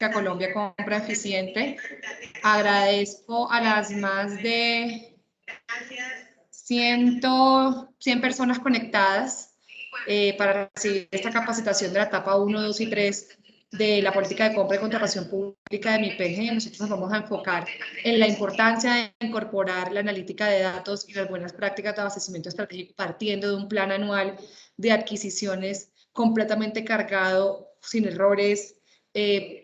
Colombia Compra Eficiente. Agradezco a las más de 100 personas conectadas para recibir esta capacitación de la etapa 1, 2 y 3 de la política de compra y contratación pública de MIPG. Nosotros nos vamos a enfocar en la importancia de incorporar la analítica de datos y las buenas prácticas de abastecimiento estratégico partiendo de un plan anual de adquisiciones completamente cargado, sin errores,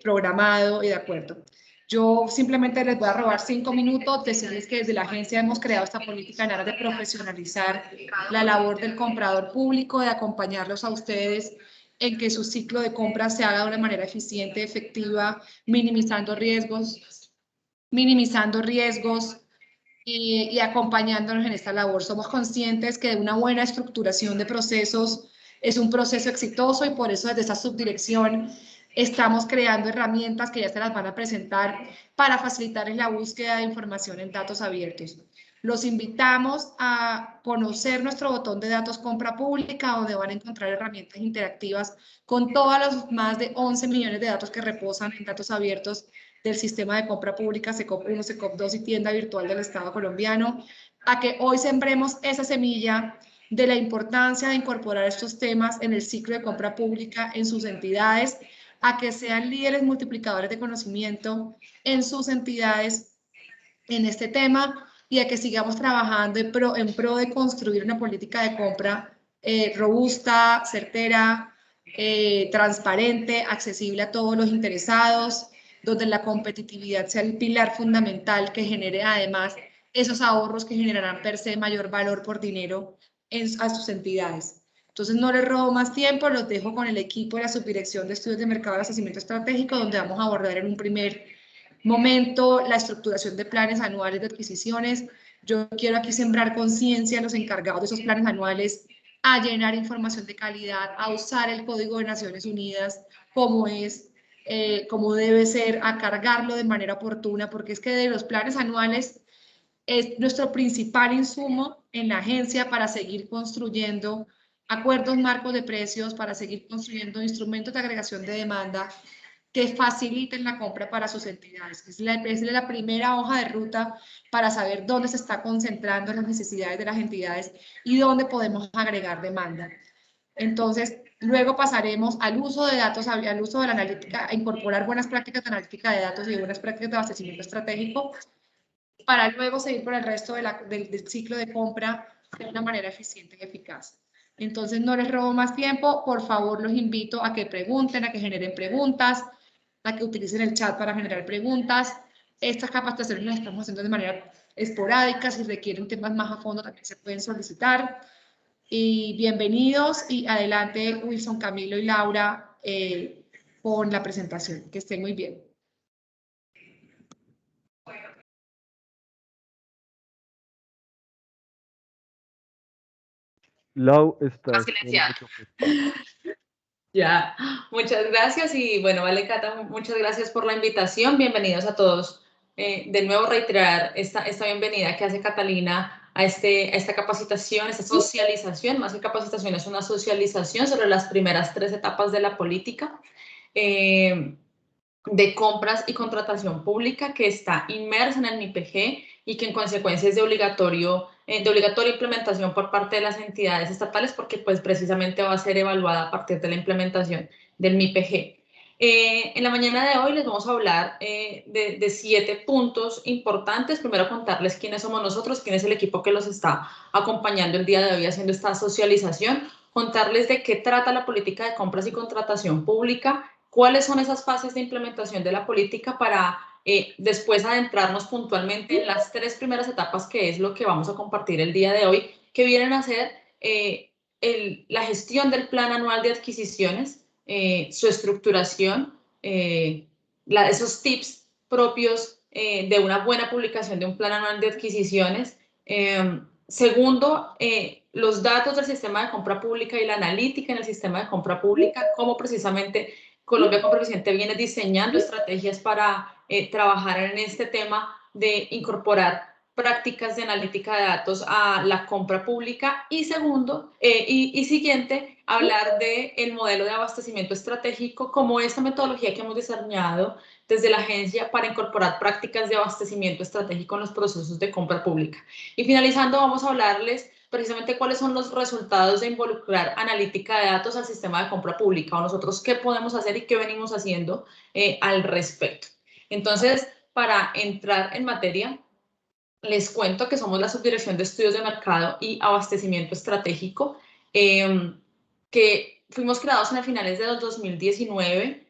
programado y de acuerdo. Yo simplemente les voy a robar 5 minutos, decirles que desde la agencia hemos creado esta política en aras de profesionalizar la labor del comprador público, de acompañarlos a ustedes en que su ciclo de compra se haga de una manera eficiente, efectiva, minimizando riesgos y acompañándonos en esta labor. Somos conscientes que una buena estructuración de procesos es un proceso exitoso y por eso desde esta subdirección estamos creando herramientas que ya se las van a presentar para facilitarles la búsqueda de información en datos abiertos. Los invitamos a conocer nuestro botón de datos compra pública, donde van a encontrar herramientas interactivas con todos los más de 11 millones de datos que reposan en datos abiertos del sistema de compra pública SECOP 1, SECOP 2 y tienda virtual del Estado colombiano, a que hoy sembremos esa semilla de la importancia de incorporar estos temas en el ciclo de compra pública en sus entidades, a que sean líderes multiplicadores de conocimiento en sus entidades en este tema y a que sigamos trabajando en pro de construir una política de compra robusta, certera, transparente, accesible a todos los interesados, donde la competitividad sea el pilar fundamental que genere además esos ahorros que generarán per se mayor valor por dinero a sus entidades. Entonces no les robo más tiempo, los dejo con el equipo de la Subdirección de Estudios de Mercado y Abastecimiento Estratégico, donde vamos a abordar en un primer momento la estructuración de planes anuales de adquisiciones. Yo quiero aquí sembrar conciencia a los encargados de esos planes anuales a llenar información de calidad, a usar el Código de Naciones Unidas como es, como debe ser, a cargarlo de manera oportuna, porque es que de los planes anuales es nuestro principal insumo en la agencia para seguir construyendo acuerdos marcos de precios, para seguir construyendo instrumentos de agregación de demanda que faciliten la compra para sus entidades. Es la primera hoja de ruta para saber dónde se está concentrando las necesidades de las entidades y dónde podemos agregar demanda. Entonces, luego pasaremos al uso de datos, al uso de la analítica, a incorporar buenas prácticas de analítica de datos y buenas prácticas de abastecimiento estratégico para luego seguir con el resto del ciclo de compra de una manera eficiente y eficaz. Entonces, no les robo más tiempo. Por favor, los invito a que pregunten, a que generen preguntas, a que utilicen el chat para generar preguntas. Estas capacitaciones las estamos haciendo de manera esporádica. Si requieren temas más a fondo, también se pueden solicitar. Y bienvenidos y adelante Wilson, Camilo y Laura con la presentación. Que estén muy bien. Lau, estás silenciada. Ya, muchas gracias y bueno, vale, Cata, muchas gracias por la invitación. Bienvenidos a todos. De nuevo reiterar esta bienvenida que hace Catalina a esta capacitación, esta socialización, más que capacitación, es una socialización sobre las primeras 3 etapas de la política de compras y contratación pública que está inmersa en el MIPG y que en consecuencia es de obligatoria implementación por parte de las entidades estatales porque pues precisamente va a ser evaluada a partir de la implementación del MIPG. En la mañana de hoy les vamos a hablar de 7 puntos importantes. Primero contarles quiénes somos nosotros, quién es el equipo que los está acompañando el día de hoy haciendo esta socialización, contarles de qué trata la política de compras y contratación pública, cuáles son esas fases de implementación de la política para después adentrarnos puntualmente en las 3 primeras etapas, que es lo que vamos a compartir el día de hoy, que vienen a ser la gestión del plan anual de adquisiciones, su estructuración, esos tips propios de una buena publicación de un plan anual de adquisiciones. Segundo, los datos del sistema de compra pública y la analítica en el sistema de compra pública, cómo precisamente Colombia Compra Eficiente viene diseñando estrategias para trabajar en este tema de incorporar prácticas de analítica de datos a la compra pública. Y segundo, y siguiente, hablar del modelo de abastecimiento estratégico como esta metodología que hemos diseñado desde la agencia para incorporar prácticas de abastecimiento estratégico en los procesos de compra pública. Y finalizando, vamos a hablarles precisamente cuáles son los resultados de involucrar analítica de datos al sistema de compra pública, o nosotros qué podemos hacer y qué venimos haciendo al respecto. Entonces, para entrar en materia, les cuento que somos la Subdirección de Estudios de Mercado y Abastecimiento Estratégico, que fuimos creados en finales de 2019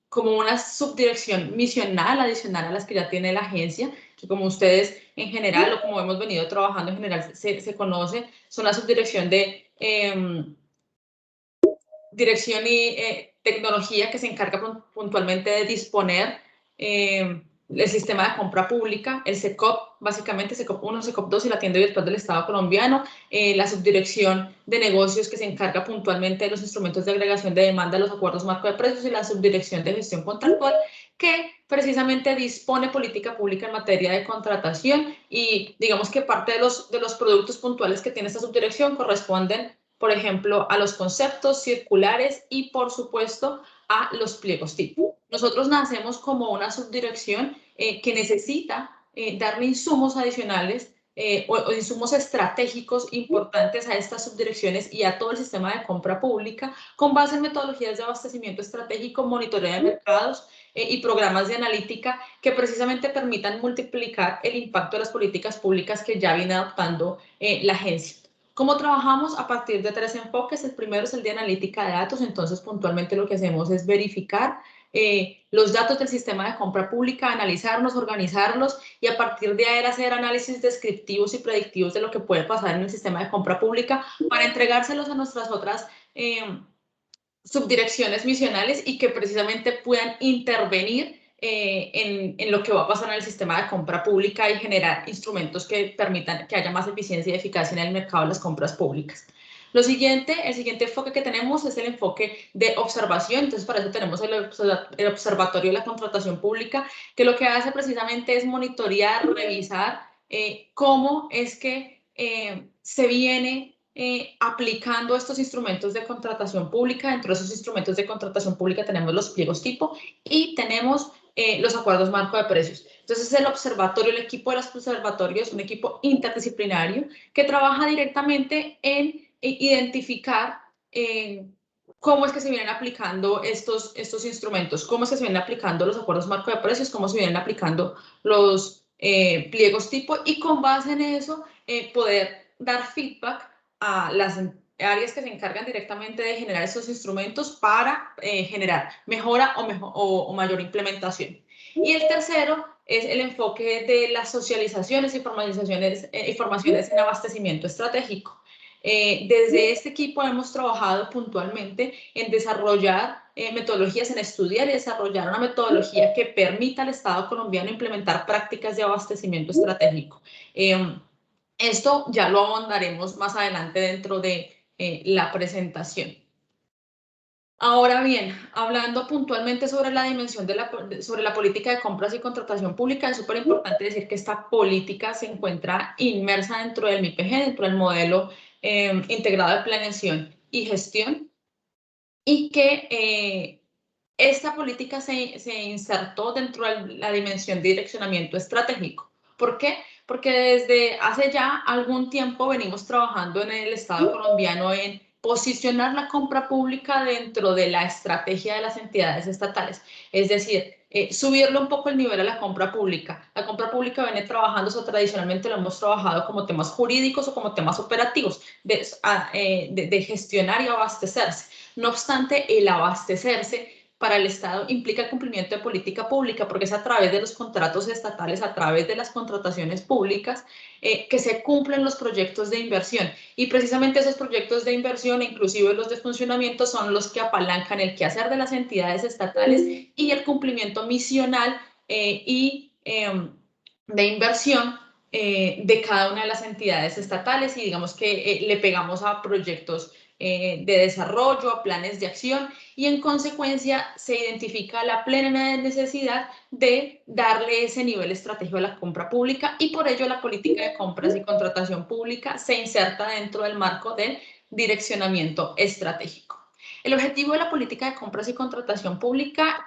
como una subdirección misional adicional a las que ya tiene la agencia, que como ustedes en general o como hemos venido trabajando en general se conoce, son la subdirección de dirección y tecnología que se encarga puntualmente de disponer el sistema de compra pública, el SECOP, básicamente SECOP 1, SECOP 2 y la tienda virtual del Estado colombiano, la subdirección de negocios que se encarga puntualmente de los instrumentos de agregación de demanda, los acuerdos marco de precios y la subdirección de gestión contractual que precisamente dispone política pública en materia de contratación y digamos que parte de los productos puntuales que tiene esta subdirección corresponden, por ejemplo, a los conceptos circulares y, por supuesto, a los pliegos tipo. Nosotros nacemos como una subdirección que necesita darle insumos adicionales o insumos estratégicos importantes a estas subdirecciones y a todo el sistema de compra pública con base en metodologías de abastecimiento estratégico, monitoreo de mercados y programas de analítica que precisamente permitan multiplicar el impacto de las políticas públicas que ya viene adoptando la agencia. ¿Cómo trabajamos? A partir de 3 enfoques. El primero es el de analítica de datos. Entonces, puntualmente lo que hacemos es verificar los datos del sistema de compra pública, analizarlos, organizarlos y a partir de ahí hacer análisis descriptivos y predictivos de lo que puede pasar en el sistema de compra pública para entregárselos a nuestras otras subdirecciones misionales y que precisamente puedan intervenir en lo que va a pasar en el sistema de compra pública y generar instrumentos que permitan que haya más eficiencia y eficacia en el mercado de las compras públicas. El siguiente enfoque que tenemos es el enfoque de observación, entonces para eso tenemos el Observatorio de la Contratación Pública, que lo que hace precisamente es monitorear, revisar cómo es que se viene aplicando estos instrumentos de contratación pública. Dentro de esos instrumentos de contratación pública tenemos los pliegos tipo y tenemos los acuerdos marco de precios. Entonces el observatorio, el equipo de los observatorios es un equipo interdisciplinario que trabaja directamente en identificar cómo es que se vienen aplicando estos instrumentos, cómo es que se vienen aplicando los acuerdos marco de precios, cómo se vienen aplicando los pliegos tipo y con base en eso poder dar feedback a las áreas que se encargan directamente de generar esos instrumentos para generar mejora o mayor implementación. Y el tercero es el enfoque de las socializaciones y informaciones en abastecimiento estratégico. Desde este equipo hemos trabajado puntualmente en desarrollar metodologías, en estudiar y desarrollar una metodología que permita al Estado colombiano implementar prácticas de abastecimiento estratégico. Esto ya lo ahondaremos más adelante dentro de la presentación. Ahora bien, hablando puntualmente sobre la dimensión sobre la política de compras y contratación pública, es súper importante decir que esta política se encuentra inmersa dentro del MIPG, dentro del modelo integrado de planeación y gestión, y que esta política se insertó dentro de la dimensión de direccionamiento estratégico. ¿Por qué? Porque desde hace ya algún tiempo venimos trabajando en el Estado colombiano en posicionar la compra pública dentro de la estrategia de las entidades estatales. Es decir, subirle un poco el nivel a la compra pública. La compra pública viene trabajando, o tradicionalmente lo hemos trabajado como temas jurídicos o como temas operativos de gestionar y abastecerse. No obstante, el abastecerse para el Estado implica el cumplimiento de política pública, porque es a través de los contratos estatales, a través de las contrataciones públicas, que se cumplen los proyectos de inversión. Y precisamente esos proyectos de inversión, inclusive los de funcionamiento, son los que apalancan el quehacer de las entidades estatales y el cumplimiento misional de inversión de cada una de las entidades estatales y digamos que le pegamos a proyectos de desarrollo, a planes de acción, y en consecuencia se identifica la plena necesidad de darle ese nivel estratégico a la compra pública, y por ello la política de compras y contratación pública se inserta dentro del marco del direccionamiento estratégico. El objetivo de la política de compras y contratación pública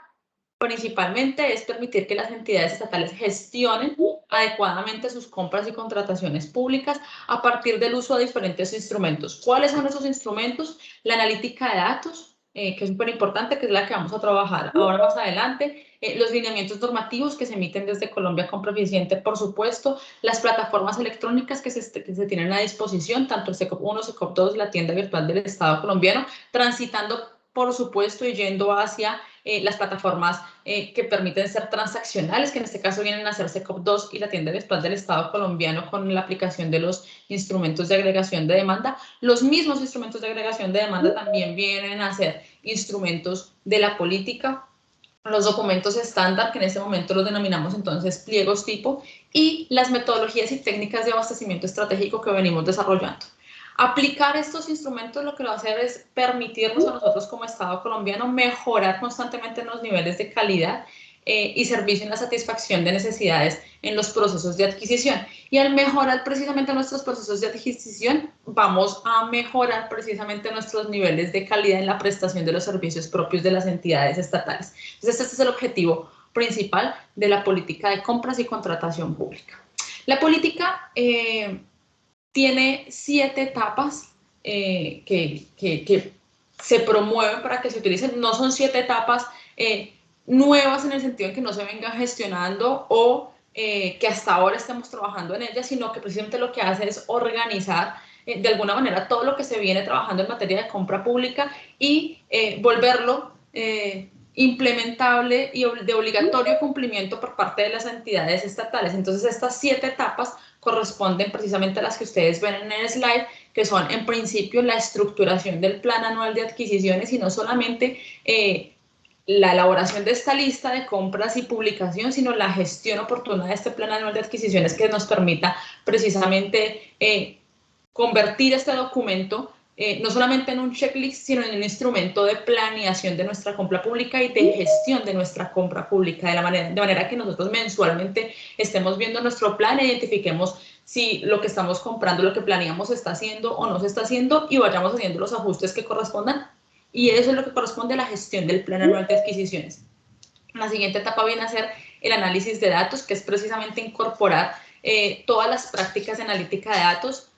principalmente es permitir que las entidades estatales gestionen adecuadamente sus compras y contrataciones públicas a partir del uso de diferentes instrumentos. ¿Cuáles son esos instrumentos? La analítica de datos, que es súper importante, que es la que vamos a trabajar ahora más adelante, los lineamientos normativos que se emiten desde Colombia Compra Eficiente, por supuesto, las plataformas electrónicas que se tienen a disposición, tanto el SECOP 1, SECOP 2, la tienda virtual del Estado colombiano, transitando, por supuesto, y yendo hacia las plataformas que permiten ser transaccionales, que en este caso vienen a ser SECOP 2 y la tienda virtual del Estado colombiano con la aplicación de los instrumentos de agregación de demanda. Los mismos instrumentos de agregación de demanda también vienen a ser instrumentos de la política, los documentos estándar, que en este momento los denominamos entonces pliegos tipo, y las metodologías y técnicas de abastecimiento estratégico que venimos desarrollando. Aplicar estos instrumentos lo que va a hacer es permitirnos a nosotros como Estado colombiano mejorar constantemente los niveles de calidad y servicio en la satisfacción de necesidades en los procesos de adquisición. Y al mejorar precisamente nuestros procesos de adquisición, vamos a mejorar precisamente nuestros niveles de calidad en la prestación de los servicios propios de las entidades estatales. Entonces, este es el objetivo principal de la política de compras y contratación pública. La política tiene 7 etapas que se promueven para que se utilicen. No son 7 etapas nuevas en el sentido en que no se vengan gestionando o que hasta ahora estemos trabajando en ellas, sino que precisamente lo que hace es organizar de alguna manera todo lo que se viene trabajando en materia de compra pública y volverlo implementable y de obligatorio cumplimiento por parte de las entidades estatales. Entonces, estas 7 etapas corresponden precisamente a las que ustedes ven en el slide, que son en principio la estructuración del plan anual de adquisiciones y no solamente la elaboración de esta lista de compras y publicación, sino la gestión oportuna de este plan anual de adquisiciones que nos permita precisamente convertir este documento no solamente en un checklist, sino en un instrumento de planeación de nuestra compra pública y de gestión de nuestra compra pública, de manera que nosotros mensualmente estemos viendo nuestro plan e identifiquemos si lo que estamos comprando, lo que planeamos se está haciendo o no se está haciendo y vayamos haciendo los ajustes que correspondan. Y eso es lo que corresponde a la gestión del plan anual de adquisiciones. La siguiente etapa viene a ser el análisis de datos, que es precisamente incorporar todas las prácticas de analítica de datos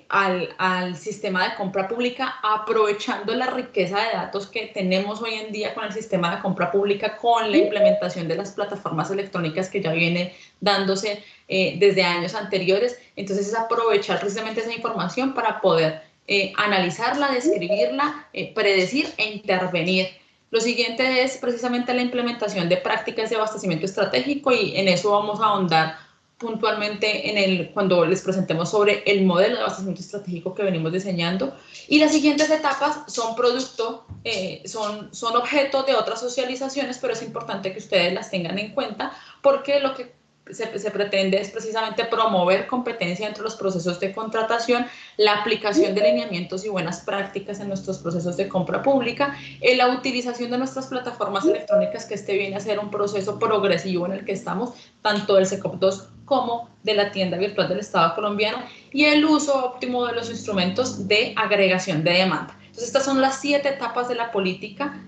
al sistema de compra pública, aprovechando la riqueza de datos que tenemos hoy en día con el sistema de compra pública, con la implementación de las plataformas electrónicas que ya viene dándose desde años anteriores. Entonces, es aprovechar precisamente esa información para poder analizarla, describirla, predecir e intervenir. Lo siguiente es precisamente la implementación de prácticas de abastecimiento estratégico y en eso vamos a ahondar puntualmente cuando les presentemos sobre el modelo de abastecimiento estratégico que venimos diseñando. Y las siguientes etapas son son objeto de otras socializaciones, pero es importante que ustedes las tengan en cuenta porque lo que se pretende es precisamente promover competencia entre los procesos de contratación, la aplicación de lineamientos y buenas prácticas en nuestros procesos de compra pública, la utilización de nuestras plataformas electrónicas, que este viene a ser un proceso progresivo en el que estamos, tanto del SECOP 2 como de la tienda virtual del Estado colombiano, y el uso óptimo de los instrumentos de agregación de demanda. Entonces, estas son las 7 etapas de la política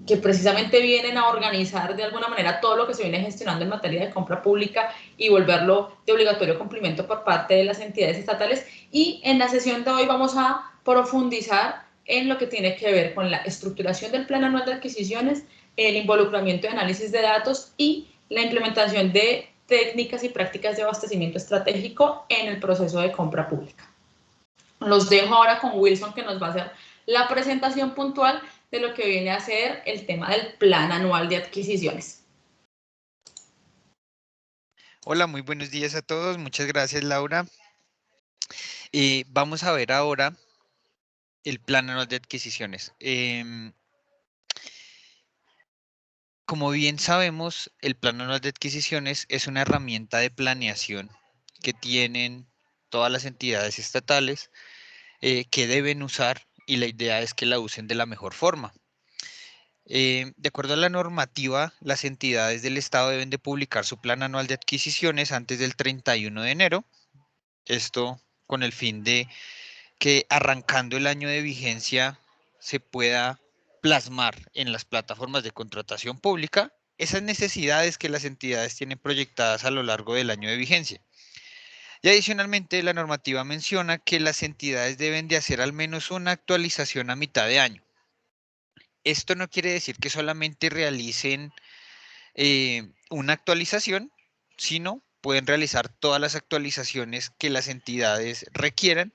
que precisamente vienen a organizar de alguna manera todo lo que se viene gestionando en materia de compra pública y volverlo de obligatorio cumplimiento por parte de las entidades estatales. Y en la sesión de hoy vamos a profundizar en lo que tiene que ver con la estructuración del plan anual de adquisiciones, el involucramiento de análisis de datos y la implementación de técnicas y prácticas de abastecimiento estratégico en el proceso de compra pública. Los dejo ahora con Wilson, que nos va a hacer la presentación puntual de lo que viene a ser el tema del plan anual de adquisiciones. Hola, muy buenos días a todos. Muchas gracias, Laura. Vamos a ver ahora el plan anual de adquisiciones. Como bien sabemos, el plan anual de adquisiciones es una herramienta de planeación que tienen todas las entidades estatales, que deben usar y la idea es que la usen de la mejor forma. De acuerdo a la normativa, las entidades del Estado deben de publicar su plan anual de adquisiciones antes del 31 de enero. Esto con el fin de que arrancando el año de vigencia se pueda plasmar en las plataformas de contratación pública esas necesidades que las entidades tienen proyectadas a lo largo del año de vigencia. Y adicionalmente, la normativa menciona que las entidades deben de hacer al menos una actualización a mitad de año. Esto no quiere decir que solamente realicen una actualización, sino pueden realizar todas las actualizaciones que las entidades requieran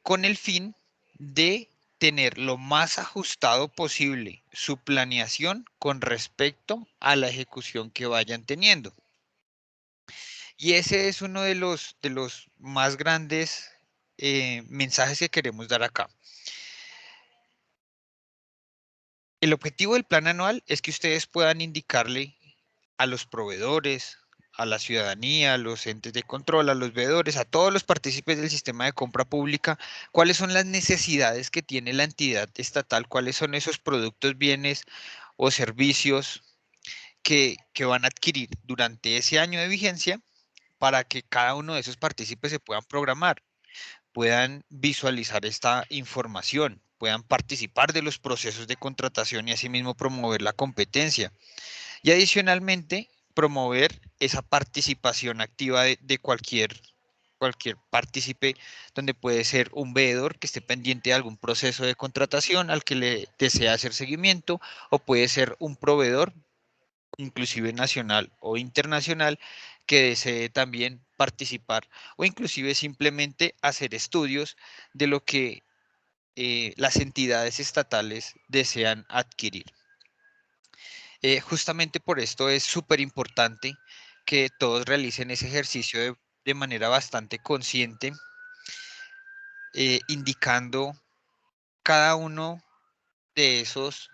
con el fin de tener lo más ajustado posible su planeación con respecto a la ejecución que vayan teniendo. Y ese es uno de los más grandes mensajes que queremos dar acá. El objetivo del plan anual es que ustedes puedan indicarle a los proveedores, a la ciudadanía, a los entes de control, a los veedores, a todos los partícipes del sistema de compra pública, cuáles son las necesidades que tiene la entidad estatal, cuáles son esos productos, bienes o servicios que van a adquirir durante ese año de vigencia para que cada uno de esos partícipes se puedan programar, puedan visualizar esta información, puedan participar de los procesos de contratación y asimismo promover la competencia. Y adicionalmente, promover esa participación activa de cualquier partícipe, donde puede ser un veedor que esté pendiente de algún proceso de contratación al que le desea hacer seguimiento, o puede ser un proveedor, inclusive nacional o internacional, que desee también participar, o inclusive simplemente hacer estudios de lo que las entidades estatales desean adquirir. Justamente por esto es súper importante que todos realicen ese ejercicio de manera bastante consciente, indicando cada uno de esos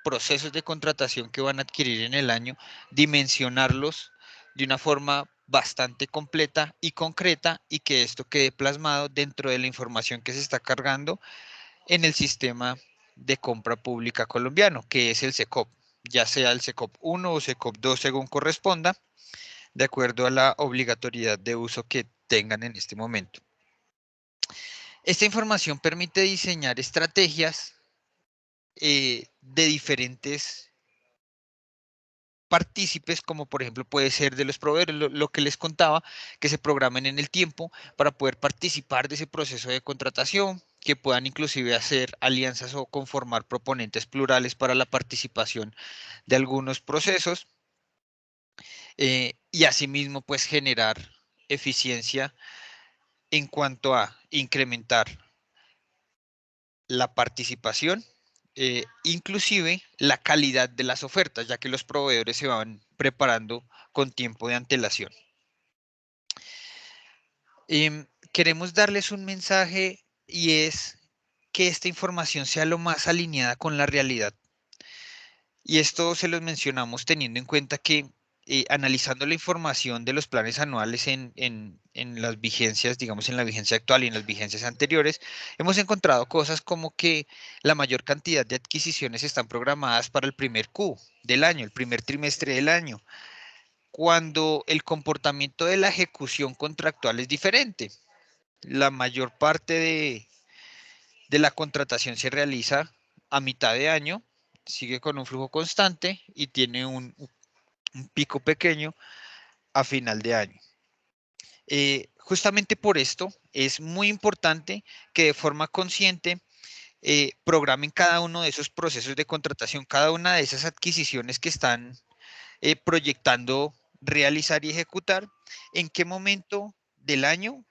procesos de contratación que van a adquirir en el año, dimensionarlos de una forma bastante completa y concreta, y que esto quede plasmado dentro de la información que se está cargando en el sistema de compra pública colombiano, que es el SECOP, ya sea el SECOP 1 o SECOP 2 según corresponda, de acuerdo a la obligatoriedad de uso que tengan en este momento. Esta información permite diseñar estrategias de diferentes partícipes, como por ejemplo puede ser de los proveedores, lo que les contaba, que se programen en el tiempo para poder participar de ese proceso de contratación, que puedan inclusive hacer alianzas o conformar proponentes plurales para la participación de algunos procesos, y asimismo pues generar eficiencia en cuanto a incrementar la participación, inclusive la calidad de las ofertas, ya que los proveedores se van preparando con tiempo de antelación. Queremos darles un mensaje, y es que esta información sea lo más alineada con la realidad. Y esto se los mencionamos teniendo en cuenta que analizando la información de los planes anuales en las vigencias, digamos en la vigencia actual y en las vigencias anteriores, hemos encontrado cosas como que la mayor cantidad de adquisiciones están programadas para el primer Q del año, el primer trimestre del año, cuando el comportamiento de la ejecución contractual es diferente. La mayor parte de la contratación se realiza a mitad de año, sigue con un flujo constante y tiene un pico pequeño a final de año. Justamente por esto es muy importante que de forma consciente programen cada uno de esos procesos de contratación, cada una de esas adquisiciones que están proyectando realizar y ejecutar, en qué momento del año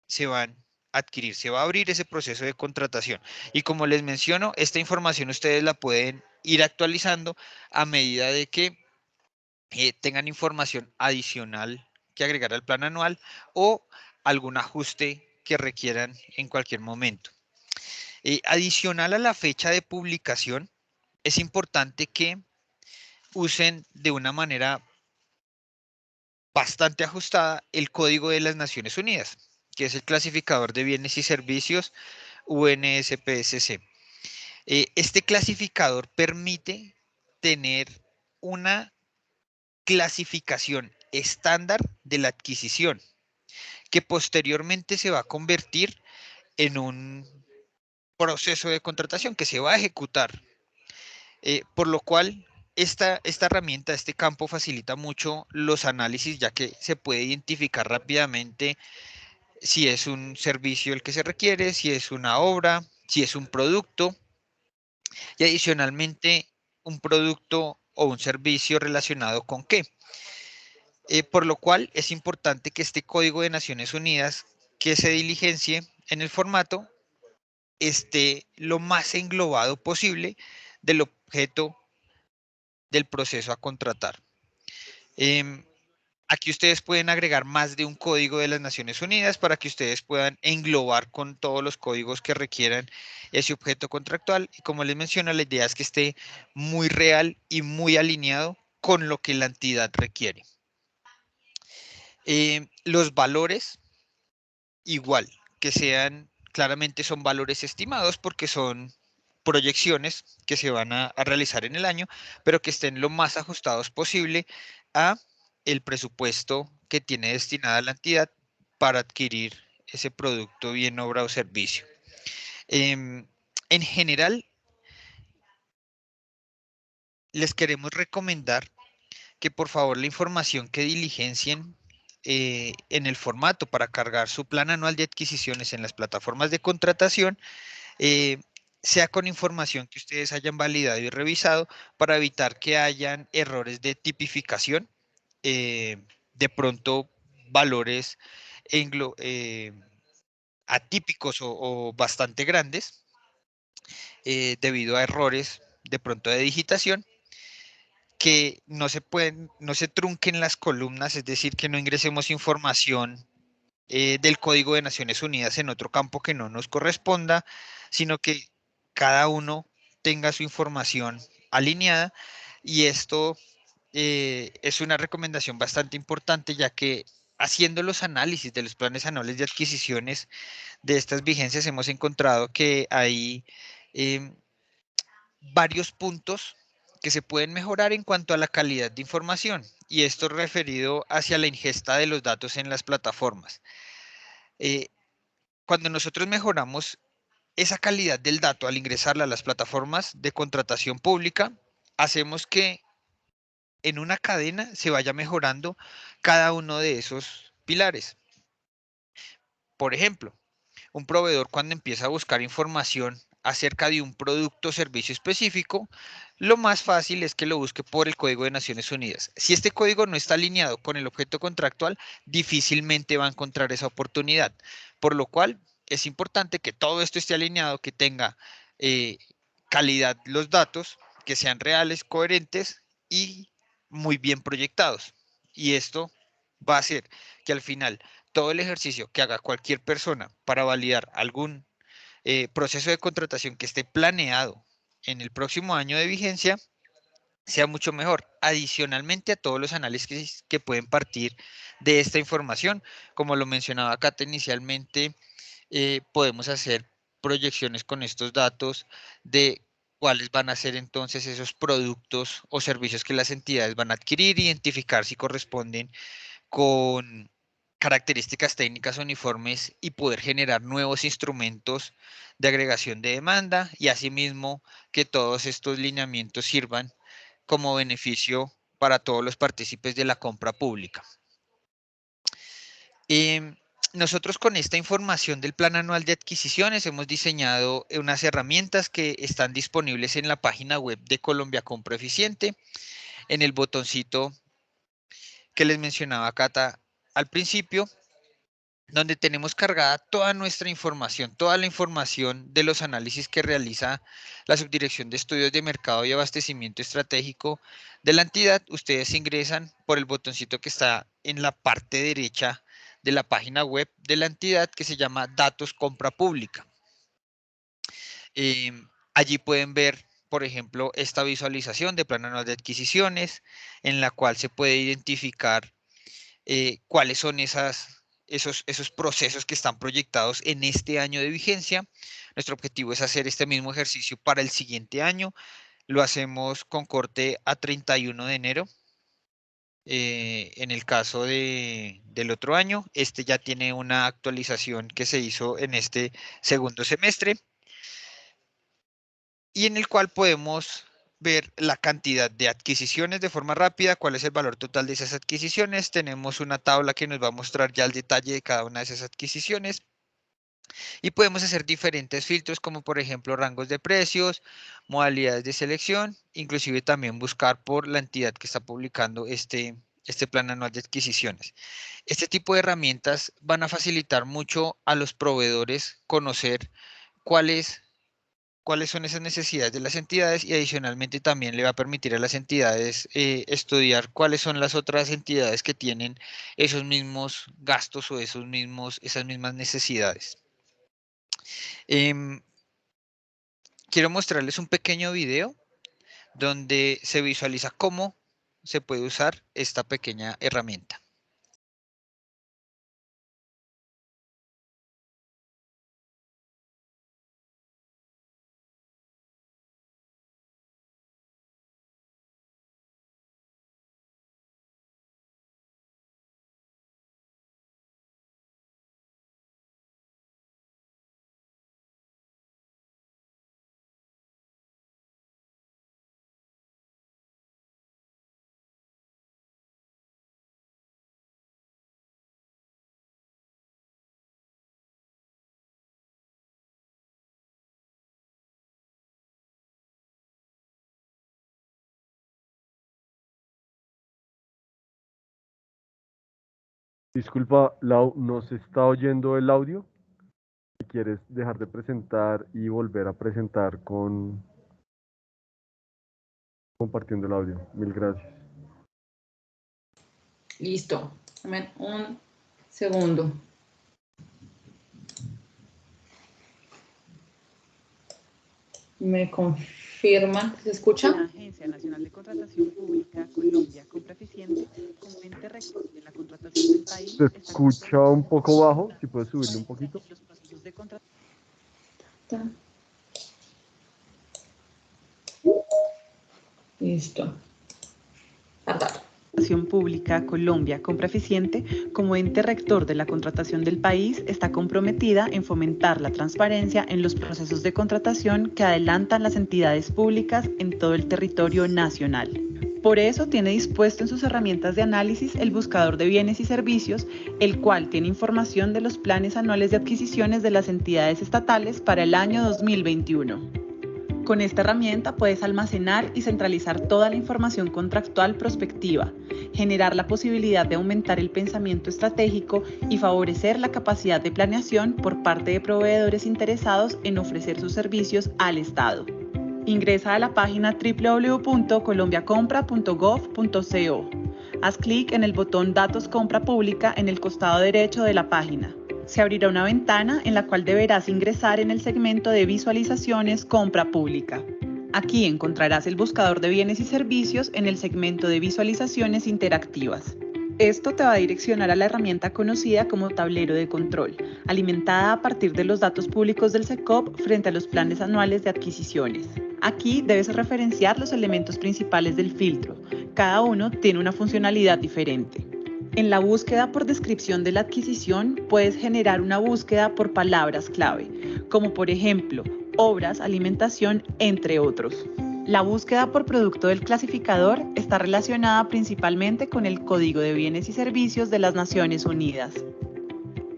se van a adquirir, se va a abrir ese proceso de contratación. Y como les menciono, esta información ustedes la pueden ir actualizando a medida de que tengan información adicional que agregar al plan anual o algún ajuste que requieran en cualquier momento. Adicional a la fecha de publicación, es importante que usen de una manera bastante ajustada el Código de las Naciones Unidas, que es el clasificador de bienes y servicios UNSPSC. Este clasificador permite tener una clasificación estándar de la adquisición, que posteriormente se va a convertir en un proceso de contratación que se va a ejecutar, por lo cual esta herramienta, este campo facilita mucho los análisis, ya que se puede identificar rápidamente si es un servicio el que se requiere, si es una obra, si es un producto, y adicionalmente un producto o un servicio relacionado con qué. Por lo cual es importante que este Código de Naciones Unidas que se diligencie en el formato esté lo más englobado posible del objeto del proceso a contratar. Aquí ustedes pueden agregar más de un código de las Naciones Unidas para que ustedes puedan englobar con todos los códigos que requieran ese objeto contractual. Y como les menciono, la idea es que esté muy real y muy alineado con lo que la entidad requiere. Los valores, igual, que sean, claramente son valores estimados porque son proyecciones que se van a realizar en el año, pero que estén lo más ajustados posible a el presupuesto que tiene destinada la entidad para adquirir ese producto, bien, obra o servicio. En general, les queremos recomendar que por favor la información que diligencien en el formato para cargar su plan anual de adquisiciones en las plataformas de contratación eh, sea con información que ustedes hayan validado y revisado para evitar que hayan errores de tipificación, de pronto valores atípicos o bastante grandes debido a errores de pronto de digitación, que no se trunquen las columnas, es decir, que no ingresemos información del Código de Naciones Unidas en otro campo que no nos corresponda, sino que cada uno tenga su información alineada, y esto es una recomendación bastante importante, ya que haciendo los análisis de los planes anuales de adquisiciones de estas vigencias hemos encontrado que hay em, varios puntos que se pueden mejorar en cuanto a la calidad de información, y esto referido hacia la ingesta de los datos en las plataformas. Eh, Cuando nosotros mejoramos esa calidad del dato al ingresarla a las plataformas de contratación pública, hacemos que en una cadena se vaya mejorando cada uno de esos pilares. Por ejemplo, un proveedor, cuando empieza a buscar información acerca de un producto o servicio específico, lo más fácil es que lo busque por el Código de Naciones Unidas. Si este código no está alineado con el objeto contractual, difícilmente va a encontrar esa oportunidad. Por lo cual, es importante que todo esto esté alineado, que tenga calidad los datos, que sean reales, coherentes y muy bien proyectados. Y esto va a hacer que al final todo el ejercicio que haga cualquier persona para validar algún proceso de contratación que esté planeado en el próximo año de vigencia sea mucho mejor. Adicionalmente a todos los análisis que pueden partir de esta información, como lo mencionaba Cata inicialmente, podemos hacer proyecciones con estos datos de cuáles van a ser entonces esos productos o servicios que las entidades van a adquirir, identificar si corresponden con características técnicas uniformes y poder generar nuevos instrumentos de agregación de demanda, y asimismo que todos estos lineamientos sirvan como beneficio para todos los partícipes de la compra pública. Nosotros con esta información del plan anual de adquisiciones hemos diseñado unas herramientas que están disponibles en la página web de Colombia Compra Eficiente, en el botoncito que les mencionaba Cata al principio, donde tenemos cargada toda nuestra información, toda la información de los análisis que realiza la Subdirección de Estudios de Mercado y Abastecimiento Estratégico de la entidad. Ustedes ingresan por el botoncito que está en la parte derecha de la página web de la entidad, que se llama Datos Compra Pública. Allí pueden ver, por ejemplo, esta visualización de plan anual de adquisiciones, en la cual se puede identificar cuáles son esas esos procesos que están proyectados en este año de vigencia. Nuestro objetivo es hacer este mismo ejercicio para el siguiente año. Lo hacemos con corte a 31 de enero. En el caso del otro año, este ya tiene una actualización que se hizo en este segundo semestre y en el cual podemos ver la cantidad de adquisiciones de forma rápida, cuál es el valor total de esas adquisiciones. Tenemos una tabla que nos va a mostrar ya el detalle de cada una de esas adquisiciones. Y podemos hacer diferentes filtros como por ejemplo rangos de precios, modalidades de selección, inclusive también buscar por la entidad que está publicando este plan anual de adquisiciones. Este tipo de herramientas van a facilitar mucho a los proveedores conocer cuáles son esas necesidades de las entidades y adicionalmente también le va a permitir a las entidades estudiar cuáles son las otras entidades que tienen esos mismos gastos o esas mismas necesidades. Quiero mostrarles un pequeño video donde se visualiza cómo se puede usar esta pequeña herramienta. Disculpa, Lau, ¿no se está oyendo el audio? Si quieres dejar de presentar y volver a presentar compartiendo el audio. Mil gracias. Listo. Dame un segundo. ¿Me confirman? ¿Se escucha? La Agencia Nacional de Contratación Pública, Colombia, Compra Eficiente, como ente rector de la contratación del país. Se escucha un poco bajo, si puedes subirle un poquito. Los procesos de contratación. Listo. Tardar. Pública, Colombia, Compra Eficiente, como ente rector de la contratación del país, está comprometida en fomentar la transparencia en los procesos de contratación que adelantan las entidades públicas en todo el territorio nacional. Por eso tiene dispuesto en sus herramientas de análisis el buscador de bienes y servicios, el cual tiene información de los planes anuales de adquisiciones de las entidades estatales para el año 2021. Con esta herramienta puedes almacenar y centralizar toda la información contractual prospectiva, generar la posibilidad de aumentar el pensamiento estratégico y favorecer la capacidad de planeación por parte de proveedores interesados en ofrecer sus servicios al Estado. Ingresa a la página www.colombiacompra.gov.co. Haz clic en el botón Datos Compra Pública en el costado derecho de la página. Se abrirá una ventana en la cual deberás ingresar en el segmento de visualizaciones Compra Pública. Aquí encontrarás el buscador de bienes y servicios en el segmento de visualizaciones interactivas. Esto te va a direccionar a la herramienta conocida como tablero de control, alimentada a partir de los datos públicos del SECOP frente a los planes anuales de adquisiciones. Aquí debes referenciar los elementos principales del filtro. Cada uno tiene una funcionalidad diferente. En la búsqueda por descripción de la adquisición, puedes generar una búsqueda por palabras clave, como por ejemplo, obras, alimentación, entre otros. La búsqueda por producto del clasificador está relacionada principalmente con el Código de Bienes y Servicios de las Naciones Unidas.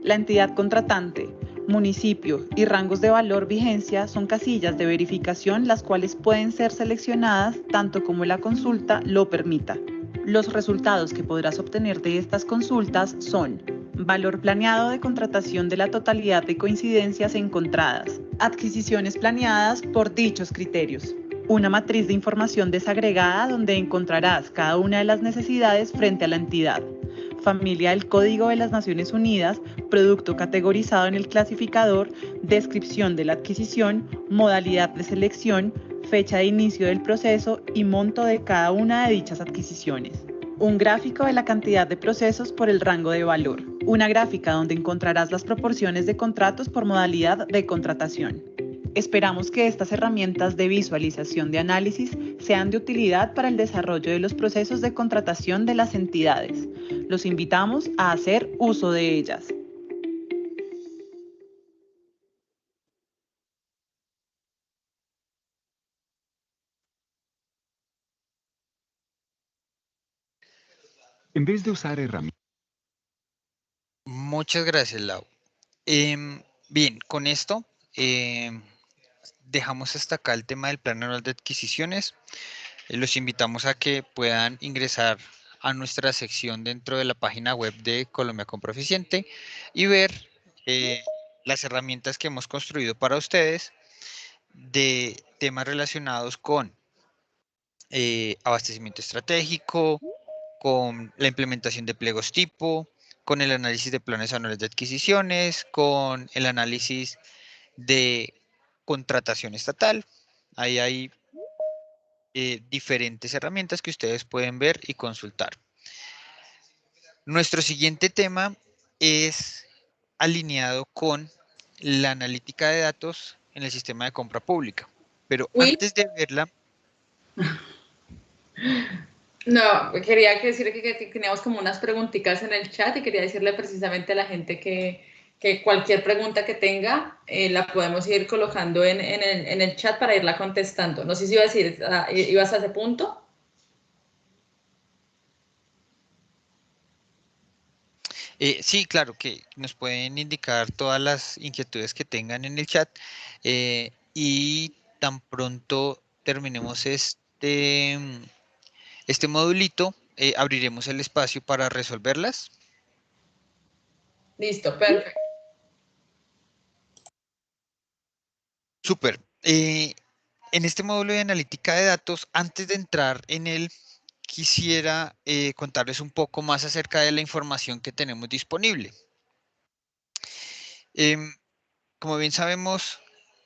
La entidad contratante, municipio y rangos de valor vigencia son casillas de verificación las cuales pueden ser seleccionadas tanto como la consulta lo permita. Los resultados que podrás obtener de estas consultas son: valor planeado de contratación de la totalidad de coincidencias encontradas, adquisiciones planeadas por dichos criterios, una matriz de información desagregada donde encontrarás cada una de las necesidades frente a la entidad, familia del Código de las Naciones Unidas, producto categorizado en el clasificador, descripción de la adquisición, modalidad de selección, fecha de inicio del proceso y monto de cada una de dichas adquisiciones. Un gráfico de la cantidad de procesos por el rango de valor. una gráfica donde encontrarás las proporciones de contratos por modalidad de contratación. Esperamos que estas herramientas de visualización de análisis sean de utilidad para el desarrollo de los procesos de contratación de las entidades. Los invitamos a hacer uso de ellas. En vez de usar herramientas. Muchas gracias, Lau. Bien, con esto dejamos hasta acá el tema del plan anual de adquisiciones. Los invitamos a que puedan ingresar a nuestra sección dentro de la página web de Colombia Compra Eficiente y ver las herramientas que hemos construido para ustedes de temas relacionados con abastecimiento estratégico, con la implementación de pliegos tipo, con el análisis de planes anuales de adquisiciones, con el análisis de contratación estatal. Ahí hay diferentes herramientas que ustedes pueden ver y consultar. Nuestro siguiente tema es alineado con la analítica de datos en el sistema de compra pública. Pero antes de verla... No, quería decir que teníamos como unas preguntitas en el chat y quería decirle precisamente a la gente que cualquier pregunta que tenga la podemos ir colocando en el chat para irla contestando. No sé si iba a decir, ¿ibas a ese punto? Sí, claro, que nos pueden indicar todas las inquietudes que tengan en el chat y tan pronto terminemos este modulito, abriremos el espacio para resolverlas. Listo, perfecto. Súper. En este módulo de analítica de datos, antes de entrar en él, quisiera contarles un poco más acerca de la información que tenemos disponible. Como bien sabemos,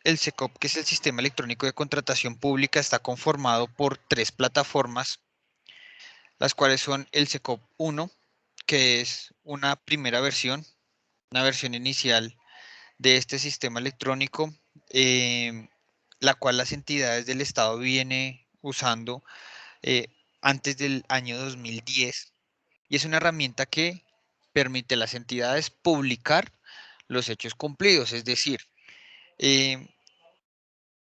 el SECOP, que es el Sistema Electrónico de Contratación Pública, está conformado por 3 plataformas, las cuales son el SECOP 1, que es una primera versión, una versión inicial de este sistema electrónico, la cual las entidades del Estado viene usando antes del año 2010, y es una herramienta que permite a las entidades publicar los hechos cumplidos, es decir,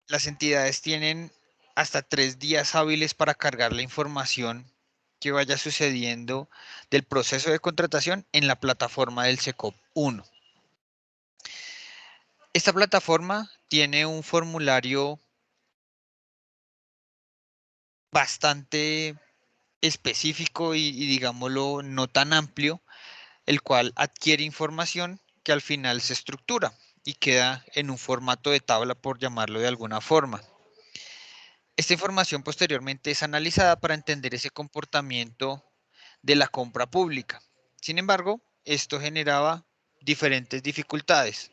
las entidades tienen hasta 3 días hábiles para cargar la información que vaya sucediendo del proceso de contratación en la plataforma del SECOP 1. Esta plataforma tiene un formulario bastante específico y digámoslo no tan amplio, el cual adquiere información que al final se estructura y queda en un formato de tabla, por llamarlo de alguna forma. Esta información posteriormente es analizada para entender ese comportamiento de la compra pública. Sin embargo, esto generaba diferentes dificultades,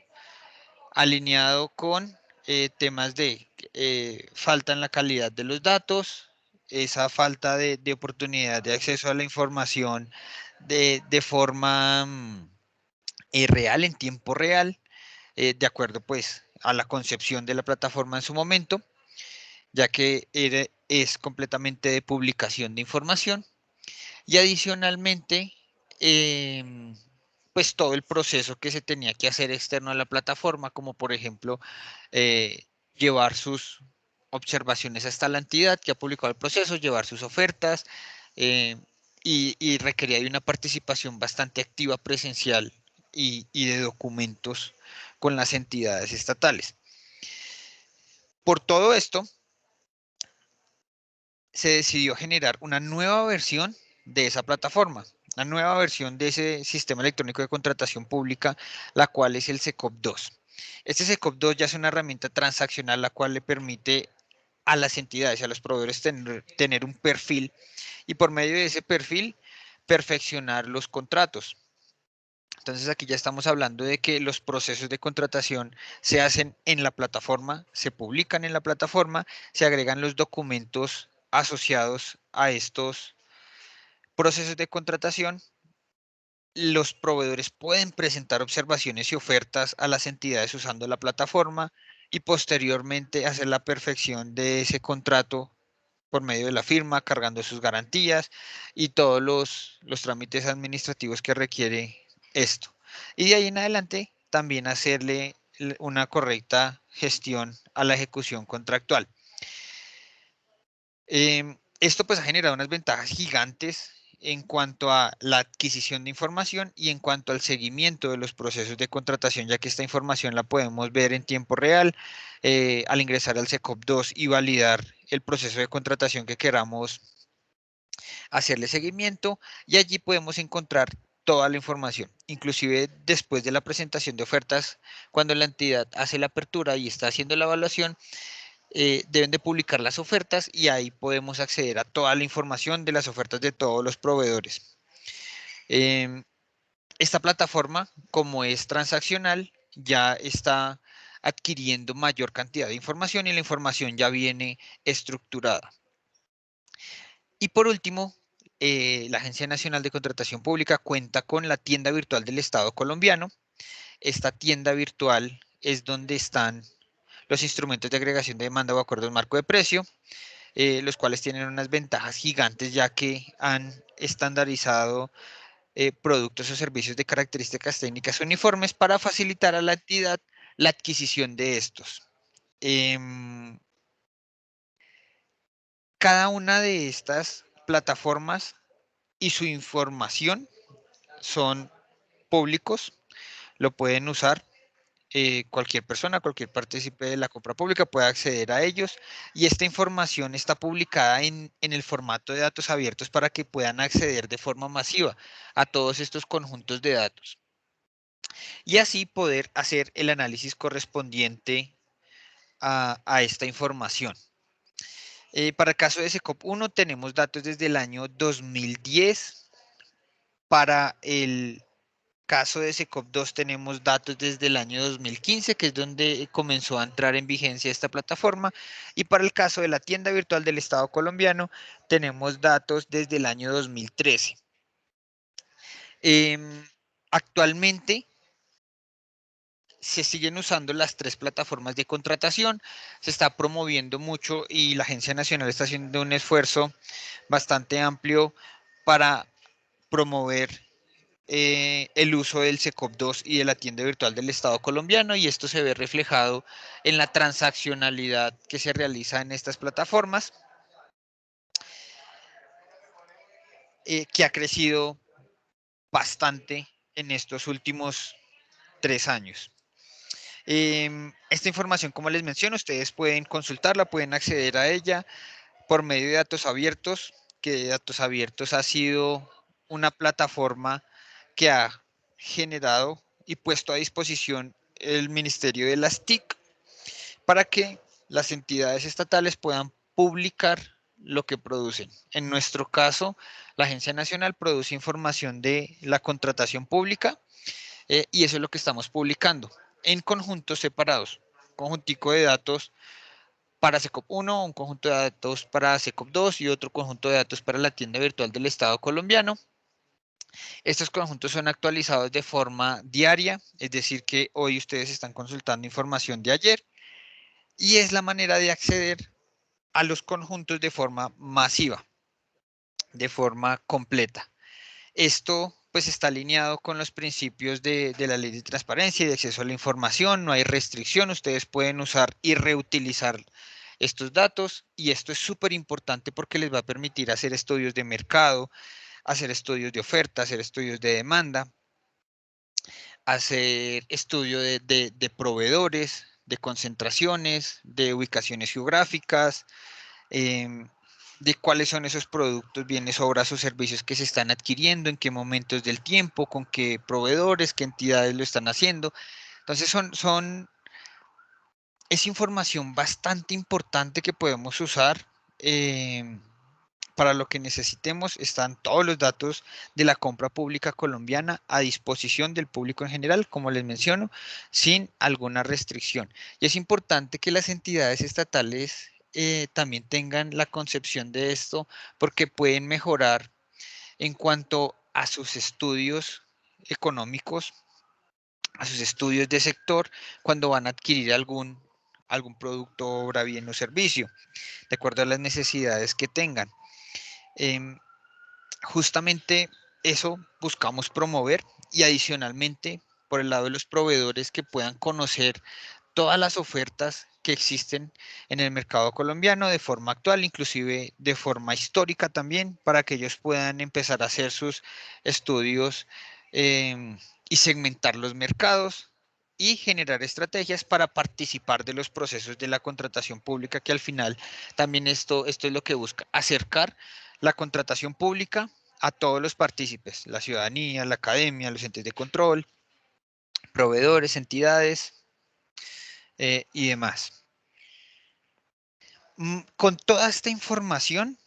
alineado con temas de falta en la calidad de los datos, esa falta de oportunidad de acceso a la información de forma real, en tiempo real, de acuerdo pues a la concepción de la plataforma en su momento, ya que es completamente de publicación de información, y adicionalmente pues todo el proceso que se tenía que hacer externo a la plataforma, como por ejemplo llevar sus observaciones hasta la entidad que ha publicado el proceso, llevar sus ofertas, y requería de una participación bastante activa presencial y de documentos con las entidades estatales. Por todo esto, se decidió generar una nueva versión de esa plataforma, una nueva versión de ese sistema electrónico de contratación pública, la cual es el SECOP 2. Este SECOP 2 ya es una herramienta transaccional, la cual le permite a las entidades y a los proveedores tener un perfil, y por medio de ese perfil perfeccionar los contratos. Entonces aquí ya estamos hablando de que los procesos de contratación se hacen en la plataforma, se publican en la plataforma, se agregan los documentos asociados a estos procesos de contratación los proveedores pueden presentar observaciones y ofertas a las entidades usando la plataforma y posteriormente hacer la perfección de ese contrato por medio de la firma, cargando sus garantías y todos los trámites administrativos que requiere esto. Y de ahí en adelante también hacerle una correcta gestión a la ejecución contractual. Esto pues ha generado unas ventajas gigantes en cuanto a la adquisición de información y en cuanto al seguimiento de los procesos de contratación, ya que esta información la podemos ver en tiempo real al ingresar al SECOP2 y validar el proceso de contratación que queramos hacerle seguimiento, y allí podemos encontrar toda la información, inclusive después de la presentación de ofertas, cuando la entidad hace la apertura y está haciendo la evaluación, deben de publicar las ofertas y ahí podemos acceder a toda la información de las ofertas de todos los proveedores. Esta plataforma, como es transaccional, ya está adquiriendo mayor cantidad de información y la información ya viene estructurada. Y por último, la Agencia Nacional de Contratación Pública cuenta con la tienda virtual del Estado colombiano. Esta tienda virtual es donde están los instrumentos de agregación de demanda o acuerdos marco de precio, los cuales tienen unas ventajas gigantes ya que han estandarizado productos o servicios de características técnicas uniformes para facilitar a la entidad la adquisición de estos. Cada una de estas plataformas y su información son públicos, lo pueden usar cualquier persona, cualquier partícipe de la compra pública puede acceder a ellos, y esta información está publicada en el formato de datos abiertos para que puedan acceder de forma masiva a todos estos conjuntos de datos y así poder hacer el análisis correspondiente a esta información. Para el caso de SECOP 1 tenemos datos desde el año 2010. Para el caso de SECOP 2 tenemos datos desde el año 2015, que es donde comenzó a entrar en vigencia esta plataforma. Y para el caso de la tienda virtual del Estado colombiano tenemos datos desde el año 2013. Actualmente se siguen usando las tres plataformas de contratación, se está promoviendo mucho y la Agencia Nacional está haciendo un esfuerzo bastante amplio para promover el uso del SECOP2 y de la tienda virtual del Estado colombiano, y esto se ve reflejado en la transaccionalidad que se realiza en estas plataformas, que ha crecido bastante en estos últimos 3 años. Esta información, como les menciono, ustedes pueden consultarla, pueden acceder a ella por medio de datos abiertos, que Datos Abiertos ha sido una plataforma que ha generado y puesto a disposición el Ministerio de las TIC para que las entidades estatales puedan publicar lo que producen. En nuestro caso, la Agencia Nacional produce información de la contratación pública y eso es lo que estamos publicando en conjuntos separados, conjuntico de datos para SECOP 1, un conjunto de datos para SECOP 2 y otro conjunto de datos para la tienda virtual del Estado colombiano. Estos conjuntos son actualizados de forma diaria, es decir que hoy ustedes están consultando información de ayer, y es la manera de acceder a los conjuntos de forma masiva, de forma completa. Esto pues está alineado con los principios de la ley de transparencia y de acceso a la información, no hay restricción, ustedes pueden usar y reutilizar estos datos, y esto es súper importante porque les va a permitir hacer estudios de mercado, hacer estudios de oferta, hacer estudios de demanda, hacer estudio de proveedores, de concentraciones, de ubicaciones geográficas, de cuáles son esos productos, bienes, obras o servicios que se están adquiriendo, en qué momentos del tiempo, con qué proveedores, qué entidades lo están haciendo. Entonces es información bastante importante que podemos usar para lo que necesitemos. Están todos los datos de la compra pública colombiana a disposición del público en general, como les menciono, sin alguna restricción. Y es importante que las entidades estatales también tengan la concepción de esto, porque pueden mejorar en cuanto a sus estudios económicos, a sus estudios de sector cuando van a adquirir algún producto, obra, bien o servicio, de acuerdo a las necesidades que tengan. Justamente eso buscamos promover, y adicionalmente por el lado de los proveedores, que puedan conocer todas las ofertas que existen en el mercado colombiano de forma actual, inclusive de forma histórica también, para que ellos puedan empezar a hacer sus estudios y segmentar los mercados y generar estrategias para participar de los procesos de la contratación pública, que al final también esto es lo que busca, acercar la contratación pública a todos los partícipes, la ciudadanía, la academia, los entes de control, proveedores, entidades y demás. Con toda esta información